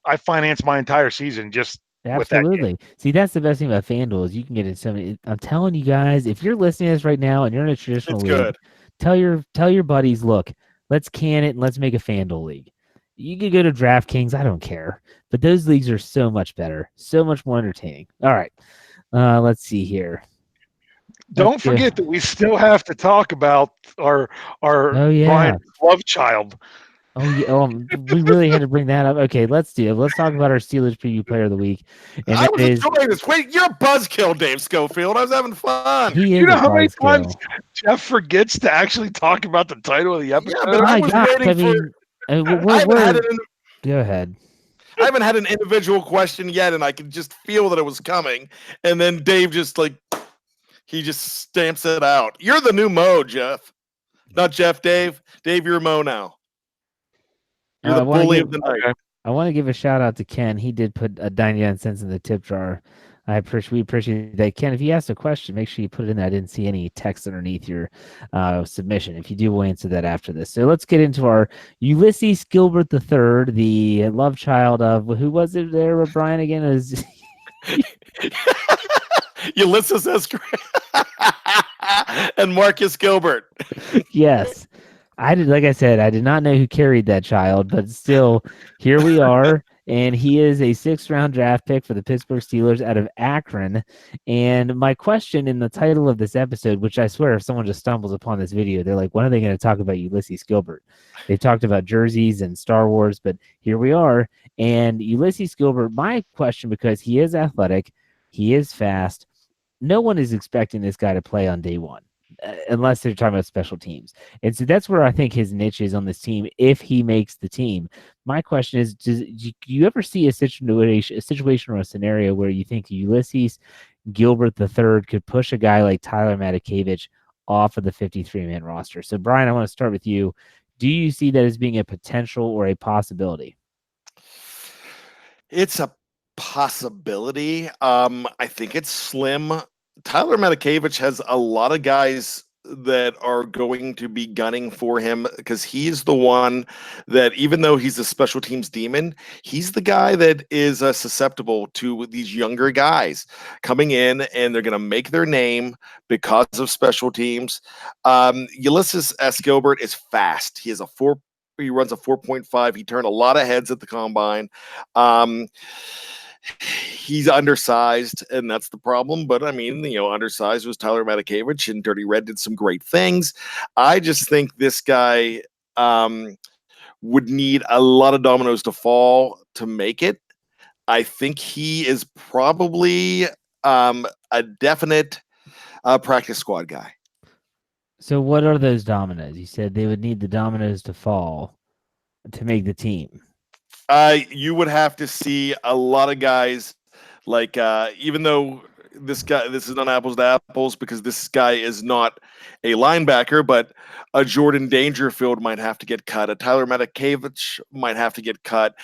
I financed my entire season just absolutely. With that game. See, that's the best thing about FanDuel is you can get in so many. I'm telling you guys, if you're listening to this right now and you're in a traditional league, tell your buddies, look. Let's can it and let's make a FanDuel league. You can go to DraftKings. I don't care. But those leagues are so much better. So much more entertaining. All right. Let's see here. Don't forget that we still have to talk about our Bryan love child. Oh, yeah. We really had to bring that up. Okay, let's do it. Let's talk about our Steelers Preview Player of the Week. And I was enjoying this. Wait, you're a buzzkill, Dave Schofield. I was having fun. You know how many times Jeff forgets to actually talk about the title of the episode? Yeah, but I was waiting Go ahead. I haven't had an individual question yet, and I could just feel that it was coming. And then Dave just he just stamps it out. You're the new Mo, Jeff. Not Jeff, Dave. Dave, you're Mo now. You're the bully of the night. I want to give a shout out to Ken. He did put 99 cents in the tip jar. We appreciate that. Ken, if you asked a question, make sure you put it in there. I didn't see any text underneath your submission. If you do, we'll answer that after this. So let's get into our Ulysees Gilbert III, the love child of, who was it there with Bryan again? Ulysses S. And Marcus Gilbert. Yes. Like I said, I did not know who carried that child, but still, here we are. And he is a 6th-round draft pick for the Pittsburgh Steelers out of Akron. And my question in the title of this episode, which I swear if someone just stumbles upon this video, they're like, when are they going to talk about Ulysses Gilbert? They've talked about jerseys and Star Wars, but here we are. And Ulysses Gilbert, my question, because he is athletic, he is fast, no one is expecting this guy to play on day one. Unless they're talking about special teams. And so that's where I think his niche is on this team if he makes the team. My question is, do you ever see a situation or a scenario where you think Ulysses Gilbert III could push a guy like Tyler Matakevich off of the 53-man roster? So, Bryan, I want to start with you. Do you see that as being a potential or a possibility? It's a possibility. I think it's slim. Tyler Matakevich has a lot of guys that are going to be gunning for him because he's the one that, even though he's a special teams demon, he's the guy that is susceptible to these younger guys coming in, and they're going to make their name because of special teams. Ulysses S. Gilbert is fast. He runs a 4.5. He turned a lot of heads at the combine. He's undersized, and that's the problem. But I mean, undersized was Tyler Matakevich, and Dirty Red did some great things. I just think this guy would need a lot of dominoes to fall to make it. I think he is probably a definite practice squad guy. So what are those dominoes? You said they would need the dominoes to fall to make the team. You would have to see a lot of guys like, even though this is not apples to apples because this guy is not a linebacker, but a Jordan Dangerfield might have to get cut. A Tyler Matakevich might have to get cut.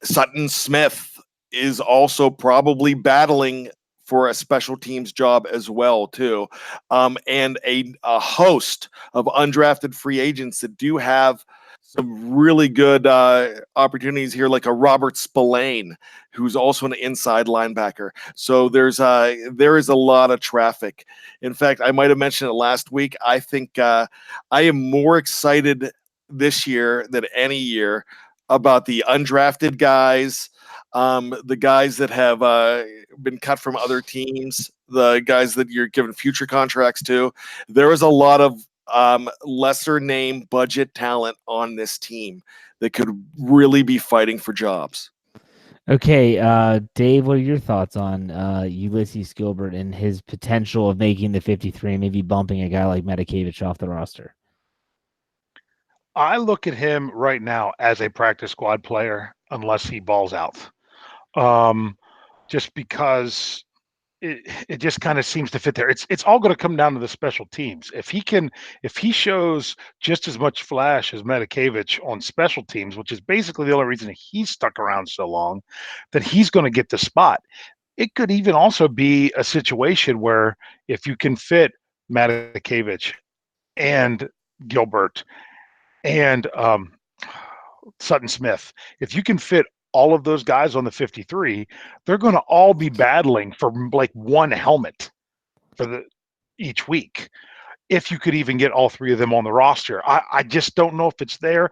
Sutton Smith is also probably battling for a special teams job as well, too. And a host of undrafted free agents that do have some really good opportunities here, like a Robert Spillane, who's also an inside linebacker. So there is a lot of traffic. In fact, I might have mentioned it last week. I think I am more excited this year than any year about the undrafted guys, the guys that have been cut from other teams, the guys that you're giving future contracts to. There is a lot of lesser name budget talent on this team that could really be fighting for jobs. Okay, Dave, what are your thoughts on Ulysses Gilbert and his potential of making the 53, maybe bumping a guy like Matakevich off the roster? I look at him right now as a practice squad player unless he balls out. Just because it just kind of seems to fit there. It's all going to come down to the special teams. If he shows just as much flash as Matakevich on special teams, which is basically the only reason he's stuck around so long, that he's going to get the spot. It could even also be a situation where if you can fit Matakevich and Gilbert and Sutton Smith, if you can fit all of those guys on the 53, they're going to all be battling for like one helmet for each week. If you could even get all three of them on the roster, I just don't know if it's there.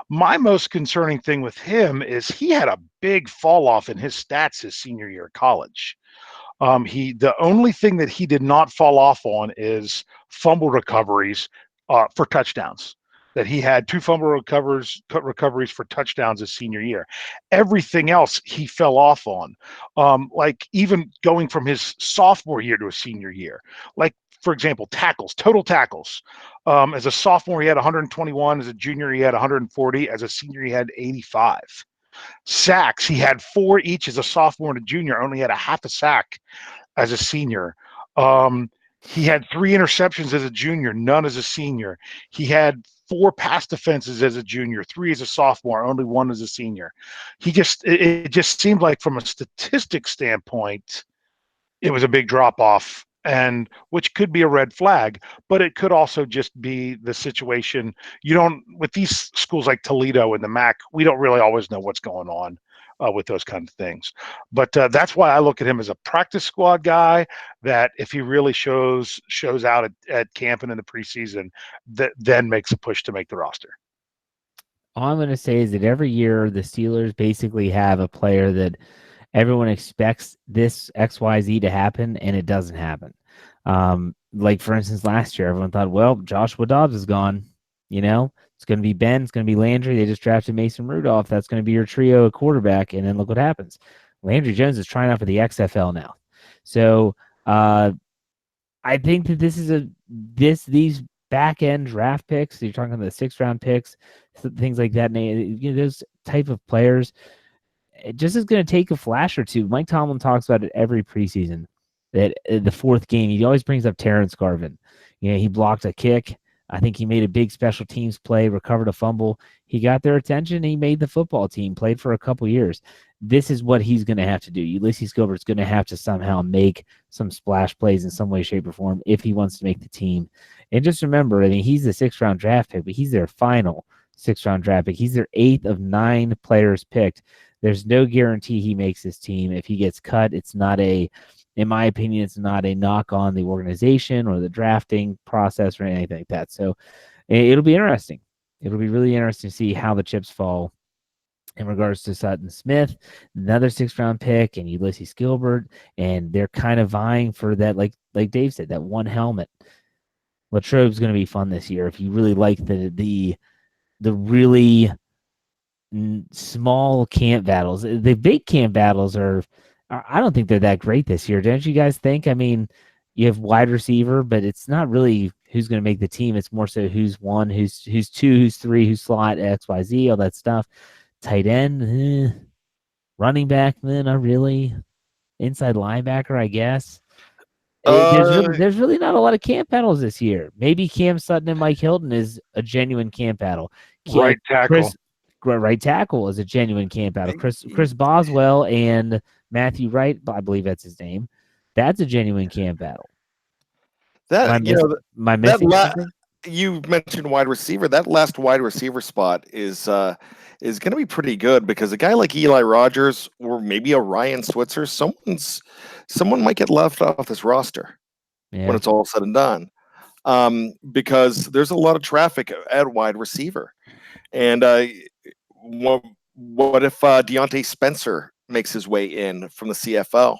My most concerning thing with him is he had a big fall off in his stats his senior year of college. The only thing that he did not fall off on is fumble recoveries for touchdowns. That he had 2 fumble recoveries for touchdowns his senior year. Everything else he fell off on, like even going from his sophomore year to a senior year. Like, for example, total tackles. As a sophomore, he had 121. As a junior, he had 140. As a senior, he had 85. Sacks, he had 4 each as a sophomore and a junior, only had a half a sack as a senior. He had 3 interceptions as a junior, none as a senior. He had 4 pass defenses as a junior, 3 as a sophomore, only 1 as a senior. It just seemed like from a statistics standpoint, it was a big drop off, and which could be a red flag, but it could also just be the situation. With these schools like Toledo and the MAC, we don't really always know what's going on. with those kind of things. But that's why I look at him as a practice squad guy. That if he really shows out at camp and in the preseason, that then makes a push to make the roster. All I'm going to say is that every year the Steelers basically have a player that everyone expects this XYZ to happen, and it doesn't happen. Like, for instance, last year, everyone thought, well, Joshua Dobbs is gone. It's going to be Ben. It's going to be Landry. They just drafted Mason Rudolph. That's going to be your trio of quarterback. And then look what happens. Landry Jones is trying out for the XFL now. So I think that this is these back-end draft picks, so you're talking about the 6th round picks, things like that, those type of players, it just is going to take a flash or two. Mike Tomlin talks about it every preseason, that the 4th game, he always brings up Terrence Garvin. He blocked a kick. I think he made a big special teams play, recovered a fumble. He got their attention. He made the football team, played for a couple years. This is what he's going to have to do. Ulysses Gilbert's going to have to somehow make some splash plays in some way, shape, or form if he wants to make the team. And just remember, he's the 6th round draft pick, but he's their final 6th round draft pick. He's their 8th of 9 players picked. There's no guarantee he makes this team. If he gets cut, in my opinion, it's not a knock on the organization or the drafting process or anything like that. So it'll be interesting. It'll be really interesting to see how the chips fall in regards to Sutton Smith, another 6th round pick, and Ulysses Gilbert, and they're kind of vying for that, like Dave said, that one helmet. Latrobe's going to be fun this year if you really like the really small camp battles. The big camp battles I don't think they're that great this year. Don't you guys think? I mean, you have wide receiver, but it's not really who's going to make the team. It's more so who's 1, who's 2, who's 3, who's slot, XYZ, all that stuff. Tight end, running back, not really. Inside linebacker, I guess. There's really not a lot of camp battles this year. Maybe Cam Sutton and Mike Hilton is a genuine camp battle. Right tackle. Right tackle is a genuine camp battle. Chris Boswell and Matthew Wright, I believe that's his name. That's a genuine camp battle. You mentioned wide receiver. That last wide receiver spot is going to be pretty good because a guy like Eli Rogers or maybe a Ryan Switzer, someone might get left off this roster when it's all said and done, because there's a lot of traffic at wide receiver. And what if Deontay Spencer makes his way in from the CFL,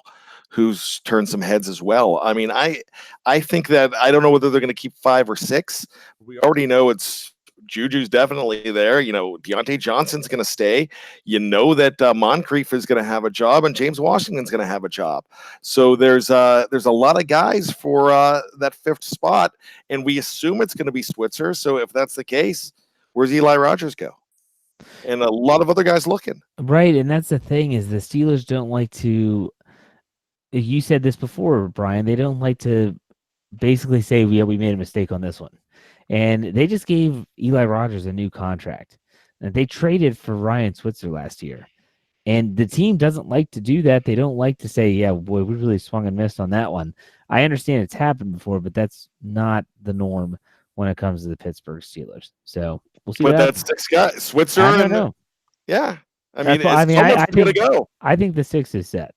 who's turned some heads as well? I mean, I think that I don't know whether they're going to keep 5 or 6. We already know it's Juju's definitely there. Deontay Johnson's going to stay. That Moncrief is going to have a job and James Washington's going to have a job. So there's a lot of guys for that 5th spot, and we assume it's going to be Switzer. So if that's the case, where's Eli Rogers go? And a lot of other guys looking. Right, and that's the thing is the Steelers don't like to – you said this before, Brian. They don't like to basically say, we made a mistake on this one. And they just gave Eli Rogers a new contract. And they traded for Ryan Switzer last year. And the team doesn't like to do that. They don't like to say, yeah, boy, we really swung and missed on that one. I understand it's happened before, but that's not the norm when it comes to the Pittsburgh Steelers. So we'll see. But that's 6 guys, Switzer. I don't know. Yeah, I think to go. I think the 6 is set.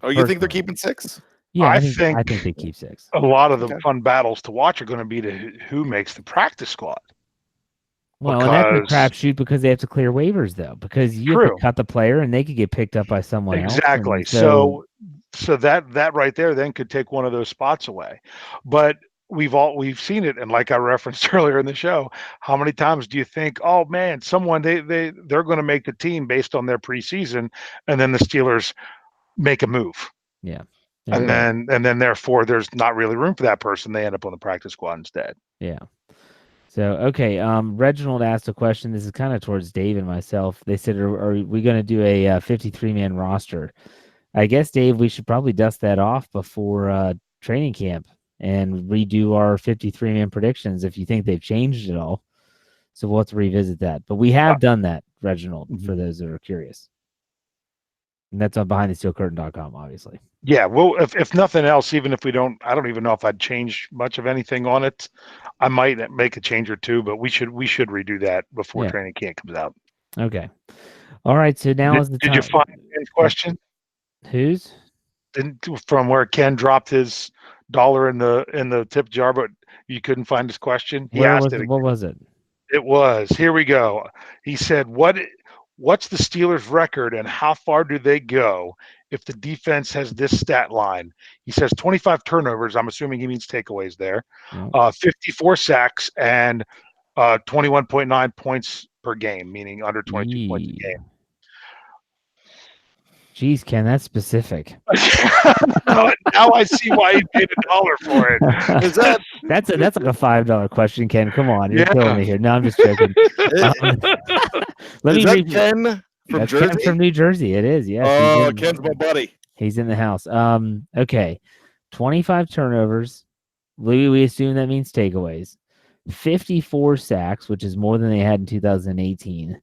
Oh, you think they're keeping 6? Yeah, I think they keep 6. A lot of the fun battles to watch are going to be who makes the practice squad. Well, and that's a crapshoot because they have to clear waivers, though, because you have to cut the player and they could get picked up by someone else. Exactly. So that right there then could take one of those spots away. But we've seen it, and like I referenced earlier in the show, how many times do you think, oh man, someone they're going to make the team based on their preseason, and then the Steelers make a move. Yeah. And then therefore there's not really room for that person. They end up on the practice squad instead. Yeah. So, okay. Reginald asked a question. This is kind of towards Dave and myself. They said, are we going to do a 53-man roster? I guess, Dave, we should probably dust that off before training camp and redo our 53-man predictions if you think they've changed at all. So we'll have to revisit that. But we have done that, Reginald, for those that are curious. And that's on BehindTheSteelCurtain.com, obviously. Yeah, well, if nothing else, even if we don't, I don't even know if I'd change much of anything on it. I might make a change or two, but we should redo that before training camp comes out. Okay. All right, so now is the Did time. you find Ken's question? Whose? From where Ken dropped his dollar in the tip jar, but you couldn't find his question? He Where asked was it it? again. What was it? It was. Here we go. He said, What's the Steelers' record and how far do they go if the defense has this stat line? He says 25 turnovers. I'm assuming he means takeaways there. Yeah. 54 sacks and 21.9 points per game, meaning under 22 points a game. Jeez, Ken, that's specific. Now I see why he paid $1 for it. Is that that's like a $5 question, Ken. Come on, you're Yeah. killing me here. No, I'm just joking. Let is me that Ken from that's Jersey? Ken from New Jersey. It is, yes. Oh, Ken's my buddy. He's in the house. Okay. 25 turnovers. We assume that means takeaways. 54 sacks, which is more than they had in 2018,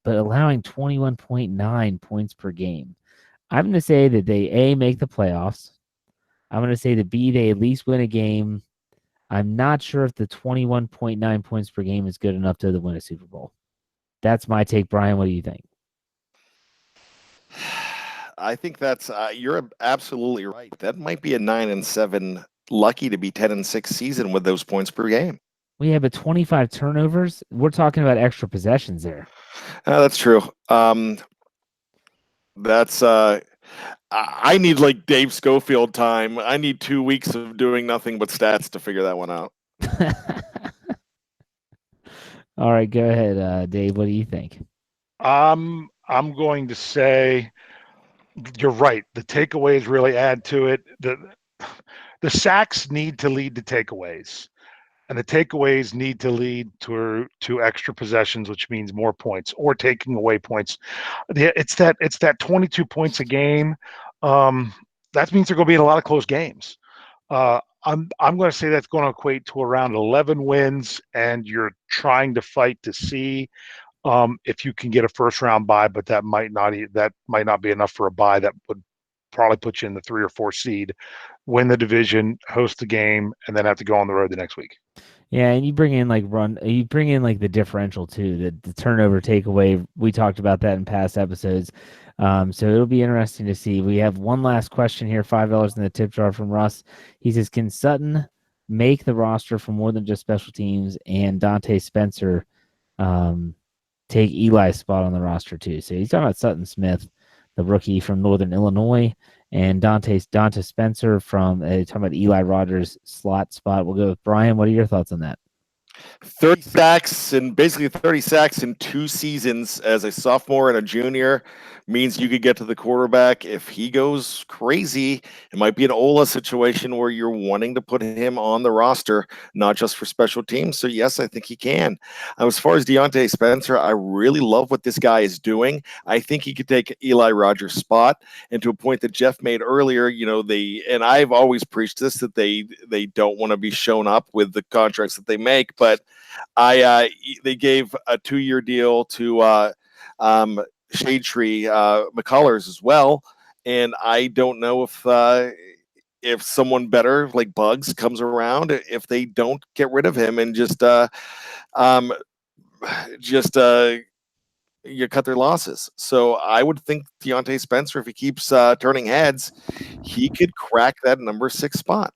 but allowing 21.9 points per game. I'm going to say that they A, make the playoffs. I'm going to say that B, they at least win a game. I'm not sure if the 21.9 points per game is good enough to win a Super Bowl. That's my take, Brian. What do you think? I think that's you're absolutely right. That might be a 9-7, lucky to be 10-6 season with those points per game. We have 25 turnovers. We're talking about extra possessions there. That's true. That's I need like Dave Schofield time. I need 2 weeks of doing nothing but stats to figure that one out. All right, go ahead, Dave. What do you think? I'm going to say you're right. The takeaways really add to it. The sacks need to lead to takeaways, and the takeaways need to lead to extra possessions, which means more points or taking away points. It's that 22 points a game. That means they're going to be in a lot of close games. I'm going to say that's going to equate to around 11 wins, and you're trying to fight to see if you can get a first round bye, but that might not be enough for a bye. That would probably put you in the 3 or 4 seed, win the division, host the game, and then have to go on the road the next week. Yeah, and you bring in like the differential too, the turnover takeaway. We talked about that in past episodes. So it'll be interesting to see. We have one last question here, $5 in the tip jar from Russ. He says, can Sutton make the roster for more than just special teams, and Dante Spencer take Eli's spot on the roster too? So he's talking about Sutton Smith, the rookie from Northern Illinois, and Dante Spencer from talking about Eli Rogers' slot spot. We'll go with Brian. What are your thoughts on that? 30 sacks and basically 30 sacks in 2 seasons as a sophomore and a junior means you could get to the quarterback. If he goes crazy, it might be an Ola situation where you're wanting to put him on the roster, not just for special teams. So yes, I think he can. As far as Deontay Spencer, I really love what this guy is doing. I think he could take Eli Rogers' spot. And to a point that Jeff made earlier, and I've always preached this, that they don't want to be shown up with the contracts that they make, but they gave a 2-year deal to Shade Tree McCullers as well, and I don't know if someone better like Bugs comes around, if they don't get rid of him and just you cut their losses. So I would think Deontay Spencer, if he keeps turning heads, he could crack that number 6 spot.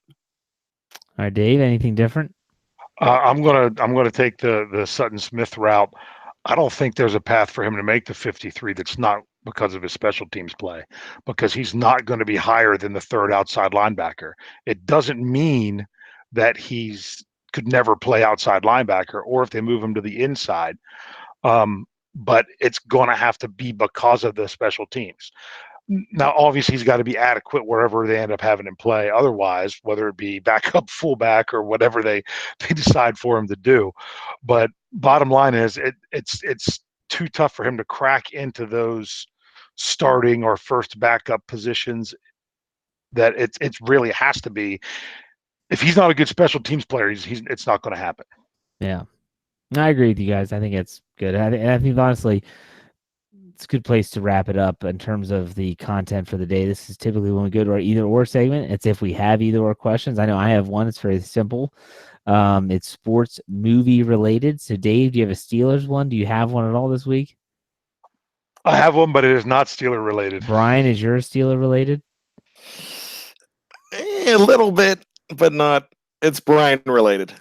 All right, Dave, anything different? I'm gonna take the Sutton Smith route. I don't think there's a path for him to make the 53 that's not because of his special teams play, because he's not going to be higher than the 3rd outside linebacker. It doesn't mean that he's could never play outside linebacker, or if they move him to the inside. But it's going to have to be because of the special teams. Now, obviously, he's got to be adequate wherever they end up having him play. Otherwise, whether it be backup, fullback, or whatever they decide for him to do. But bottom line is, it's too tough for him to crack into those starting or first backup positions. That it really has to be. If he's not a good special teams player, it's not going to happen. Yeah, I agree with you guys. I think it's good. I think honestly, it's a good place to wrap it up in terms of the content for the day. This is typically when we go to our either or segment. It's if we have either or questions. I know I have one. It's very simple. It's sports movie related. So Dave, do you have a Steelers one? Do you have one at all this week? I have one, but it is not Steeler related. Bryan, is yours Steeler related? A little bit, but not. It's Bryan related.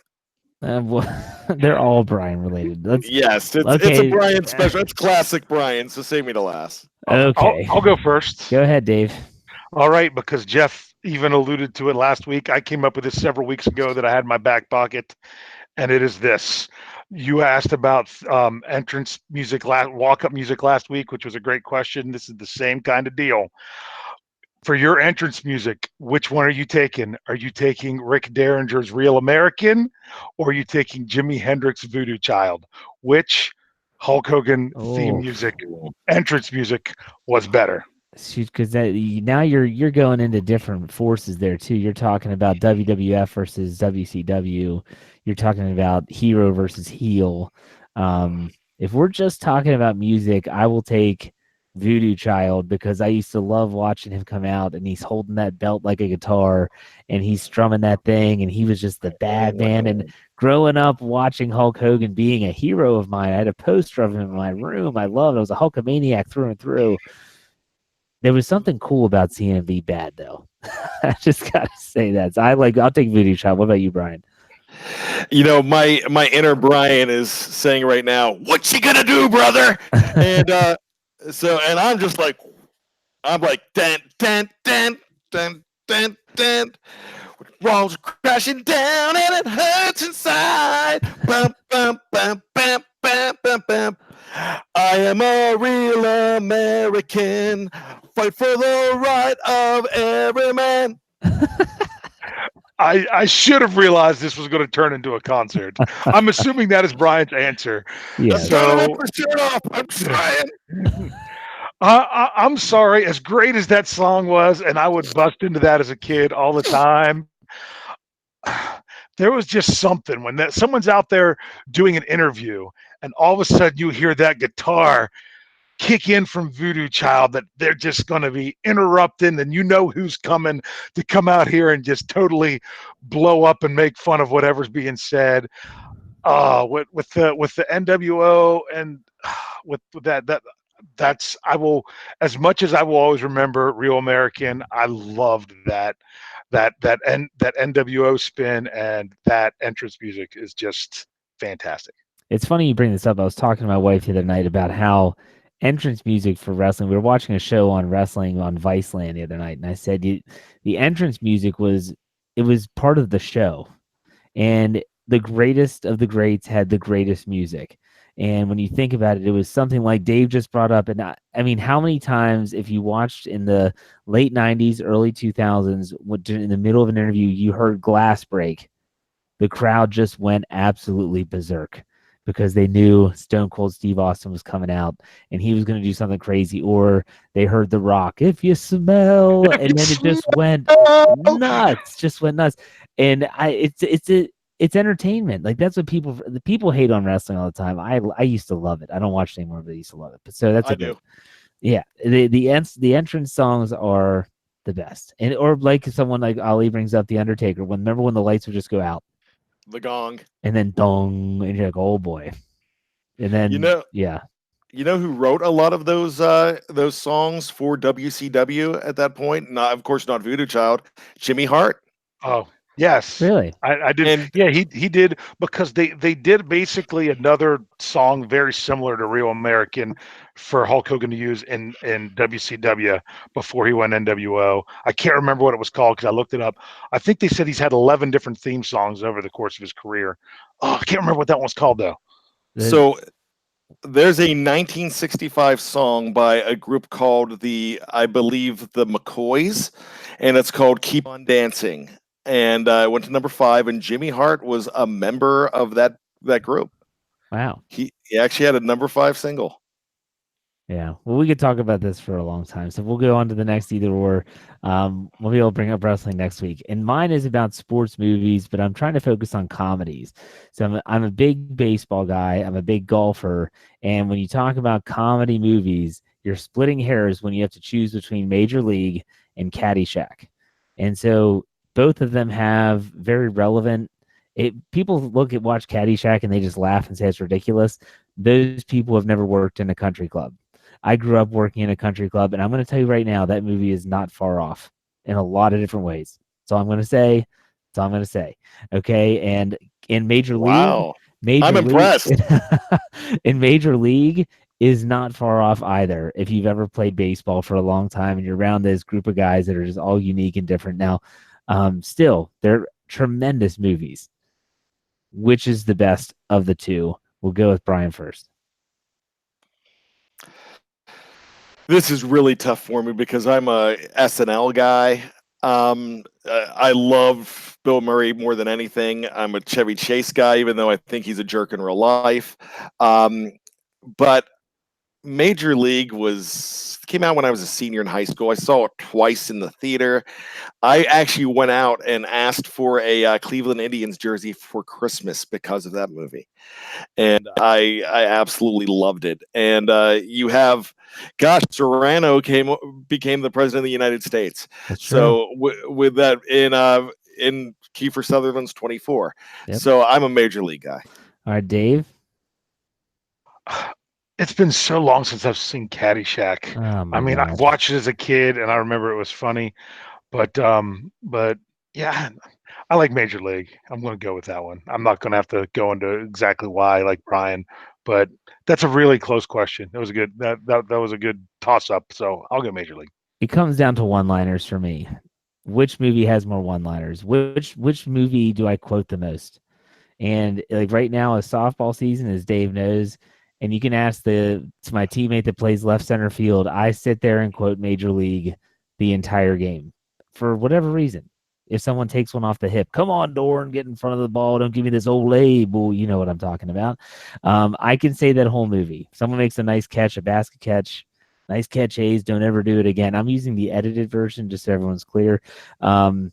They're all Bryan related. Yes, it's a Okay. Bryan special. It's classic Bryan. So save me to last. Okay. I'll go first. Go ahead, Dave. All right, because Jeff even alluded to it last week. I came up with this several weeks ago that I had in my back pocket, and it is this. You asked about entrance music, walk-up music last week, which was a great question. This is the same kind of deal. For your entrance music, which one are you taking? Are you taking Rick Derringer's Real American, or are you taking Jimi Hendrix Voodoo Child? Which Hulk Hogan theme music, entrance music, was better? Shoot, because now you're going into different forces there too. You're talking about WWF versus WCW. You're talking about hero versus heel. If we're just talking about music, I will take Voodoo Child because I used to love watching him come out and he's holding that belt like a guitar and he's strumming that thing and he was just the bad man. And growing up watching Hulk Hogan being a hero of mine, I had a poster of him in my room. I loved it. I was a Hulkamaniac through and through. There was something cool about seeing him be bad, though. I just gotta say that. So I'll take Voodoo Child. What about you, Bryan? You know, my inner Bryan is saying right now, "What you gonna do, brother?" And and I'm just like, dun dun dun dun dun dun. Walls crashing down and it hurts inside. Bum bum bum bum bum bum bum. I am a real American. Fight for the right of every man. I should have realized this was going to turn into a concert. I'm assuming that is Bryan's answer. Yeah. So I'm trying. I'm sorry. As great as that song was, and I would bust into that as a kid all the time. There was just something when someone's out there doing an interview, and all of a sudden you hear that guitar kick in from Voodoo Child, that they're just going to be interrupting, and you know who's coming to come out here and just totally blow up and make fun of whatever's being said. With the NWO and with that's I will, as much as I will always remember Real American, I loved that NWO spin, and that entrance music is just fantastic. It's funny you bring this up. I was talking to my wife the other night about how entrance music for wrestling. We were watching a show on wrestling on Viceland the other night, and I said the entrance music was part of the show, and the greatest of the greats had the greatest music. And when you think about it, it was something like Dave just brought up. And I mean, how many times, if you watched in the late 90s, early 2000s, in the middle of an interview, you heard glass break, the crowd just went absolutely berserk because they knew Stone Cold Steve Austin was coming out and he was going to do something crazy, or they heard The Rock, "If you smell," and then it just went nuts, And it's entertainment. Like, that's what people hate on wrestling all the time. I used to love it. I don't watch it anymore, but I used to love it. But so that's yeah. The entrance songs are the best, or like someone like Ali brings up The Undertaker. Remember when the lights would just go out, the gong, and then dong, and you're like, oh boy, and then you know who wrote a lot of those songs for WCW at that point? Not, of course, not Voodoo Child. Jimmy Hart. Oh, yes. Really? I did. Yeah, he did, because they did basically another song very similar to Real American for Hulk Hogan to use in WCW before he went NWO. I can't remember what it was called because I looked it up. I think they said he's had 11 different theme songs over the course of his career. Oh, I can't remember what that one's called though. So there's a 1965 song by a group called I believe the McCoys, and it's called "Keep on Dancing." And it went to number 5, and Jimmy Hart was a member of that group. Wow. He actually had a number 5 single. Yeah. Well, we could talk about this for a long time. So we'll go on to the next either or. We'll be able to bring up wrestling next week. And mine is about sports movies, but I'm trying to focus on comedies. So I'm a big baseball guy. I'm a big golfer. And when you talk about comedy movies, you're splitting hairs when you have to choose between Major League and Caddyshack. And so both of them have very relevant. People watch Caddyshack and they just laugh and say it's ridiculous. Those people have never worked in a country club. I grew up working in a country club, and I'm going to tell you right now that movie is not far off in a lot of different ways. So I'm going to say. That's all I'm going to say. Okay, and in Major League, Wow. I'm Major League, impressed. in Major League is not far off either. If you've ever played baseball for a long time and you're around this group of guys that are just all unique and different. Now, still, they're tremendous movies. Which is the best of the two? We'll go with Bryan first. This is really tough for me because I'm a SNL guy. I love Bill Murray more than anything. I'm a Chevy Chase guy, even though I think he's a jerk in real life. But Major League came out when I was a senior in high school. I saw it twice in the theater. I actually went out and asked for a Cleveland Indians jersey for Christmas because of that movie, and I absolutely loved it. And you have, gosh, Serrano became the president of the United States. That's true. So with that in Kiefer Sutherland's 24. Yep. So I'm a Major League guy. All right, Dave. It's been so long since I've seen Caddyshack. Oh my I mean, gosh. I watched it as a kid, and I remember it was funny. But yeah, I like Major League. I'm going to go with that one. I'm not going to have to go into exactly why I like Bryan, but that's a really close question. It was a good that was a good toss up. So I'll go Major League. It comes down to one-liners for me. Which movie has more one-liners? Which movie do I quote the most? And like right now, a softball season, as Dave knows, and you can ask to my teammate that plays left center field. I sit there and quote Major League the entire game for whatever reason. If someone takes one off the hip, come on, Dorn, get in front of the ball. Don't give me this old label. You know what I'm talking about. I can say that whole movie. Someone makes a nice catch, a basket catch. Nice catch, A's. Don't ever do it again. I'm using the edited version just so everyone's clear. I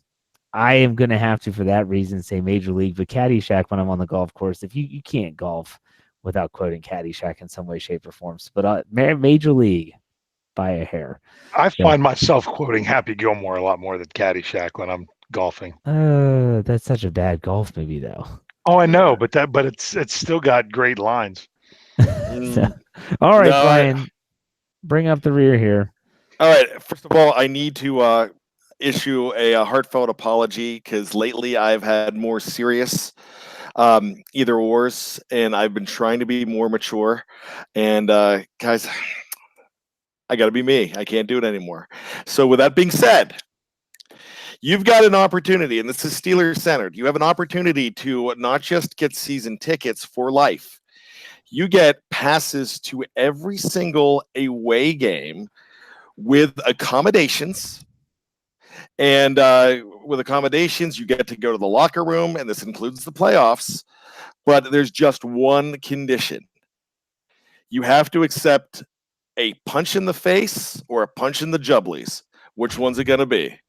am going to have to, for that reason, say Major League. But Caddyshack, when I'm on the golf course, if you can't golf without quoting Caddyshack in some way, shape, or form. But Major League by a hair. I find myself quoting Happy Gilmore a lot more than Caddyshack when I'm golfing. That's such a bad golf movie, though. Oh, I know, but it's still got great lines. So, all right, Bryan, bring up the rear here. All right. First of all, I need to issue a heartfelt apology because lately I've had more serious either ors, and I've been trying to be more mature. And guys, I got to be me. I can't do it anymore. So with that being said, you've got an opportunity, and this is Steelers centered. You have an opportunity to not just get season tickets for life. You get passes to every single away game with accommodations. And with accommodations, you get to go to the locker room, and this includes the playoffs. But there's just one condition. You have to accept a punch in the face or a punch in the jubblies. Which one's it going to be?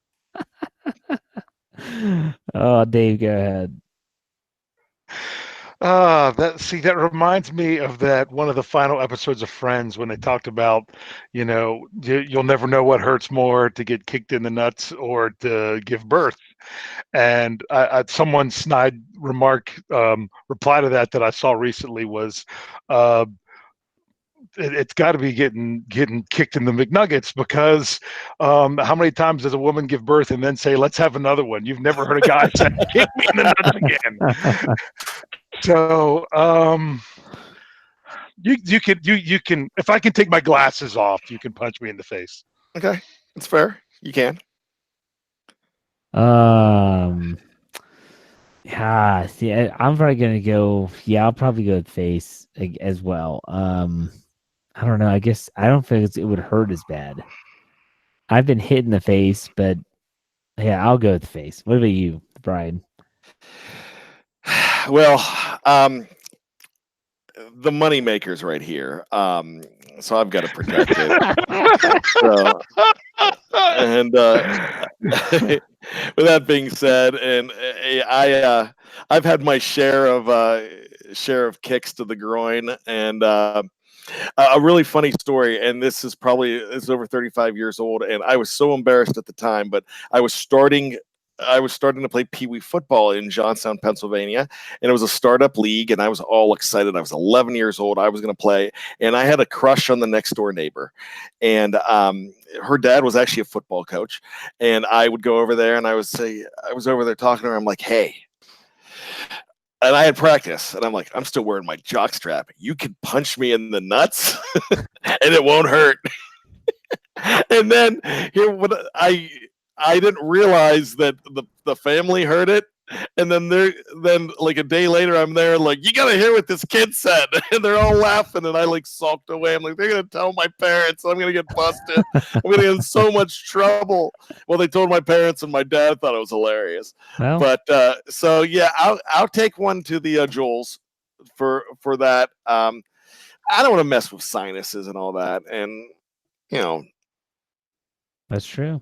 Oh, Dave, go ahead. That reminds me of that one of the final episodes of Friends when they talked about, you'll never know what hurts more, to get kicked in the nuts or to give birth. And someone's snide remark, reply to that I saw recently was, it's got to be getting kicked in the McNuggets, because how many times does a woman give birth and then say, let's have another one? You've never heard a guy say, kick me in the nuts again. So you can, if I can take my glasses off, you can punch me in the face. Okay, that's fair. You can. Yeah, see, I'm probably gonna go. Yeah, I'll probably go with face as well. I don't know. I guess I don't think it would hurt as bad. I've been hit in the face, but yeah, I'll go with the face. What about you, Bryan? Well, the money makers right here. So I've got to protect it. And with that being said, and I've had my share of kicks to the groin, and a really funny story. And this is over 35 years old, and I was so embarrassed at the time, but I was starting I was starting to play Pee Wee football in Johnstown, Pennsylvania, and it was a startup league, and I was all excited. I was 11 years old. I was going to play, and I had a crush on the next door neighbor, and her dad was actually a football coach, and I would go over there, and I was over there talking to her. I'm like, hey. And I had practice, and I'm like, I'm still wearing my jock strap. You can punch me in the nuts, and it won't hurt. And then here, what I didn't realize that the family heard it, and then like a day later, I'm there, like, you gotta hear what this kid said, and they're all laughing, and I like sulked away. I'm like, they're gonna tell my parents, I'm gonna get busted. I'm gonna get in so much trouble. Well, they told my parents, and my dad thought it was hilarious. Well, But so yeah, I'll take one to the Joels for that. I don't want to mess with sinuses and all that, and that's true.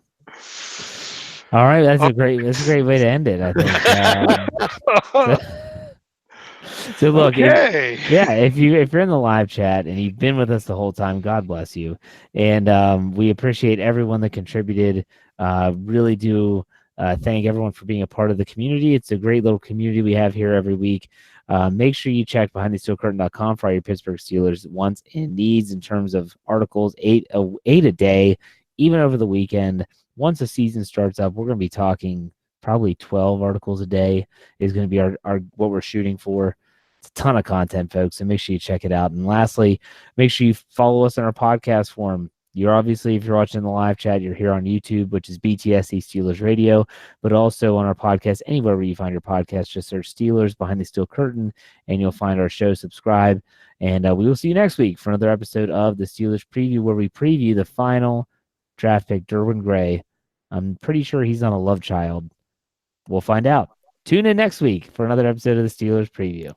All right, that's a great way to end it, I think. So look, Okay. if you're in the live chat and you've been with us the whole time, God bless you, and we appreciate everyone that contributed. Really do thank everyone for being a part of the community. It's a great little community we have here every week. Make sure you check BehindTheSteelCurtain.com for all your Pittsburgh Steelers wants and needs in terms of articles, eight a day, even over the weekend. Once the season starts up, we're going to be talking probably 12 articles a day is going to be our what we're shooting for. It's a ton of content, folks, so make sure you check it out. And lastly, make sure you follow us on our podcast form. You're obviously, if you're watching the live chat, you're here on YouTube, which is BTSC Steelers Radio, but also on our podcast, anywhere where you find your podcast, just search Steelers Behind the Steel Curtain, and you'll find our show. Subscribe, and we will see you next week for another episode of the Steelers Preview, where we preview the final draft pick, Derwin Gray. I'm pretty sure he's not a love child. We'll find out. Tune in next week for another episode of the Steelers Preview.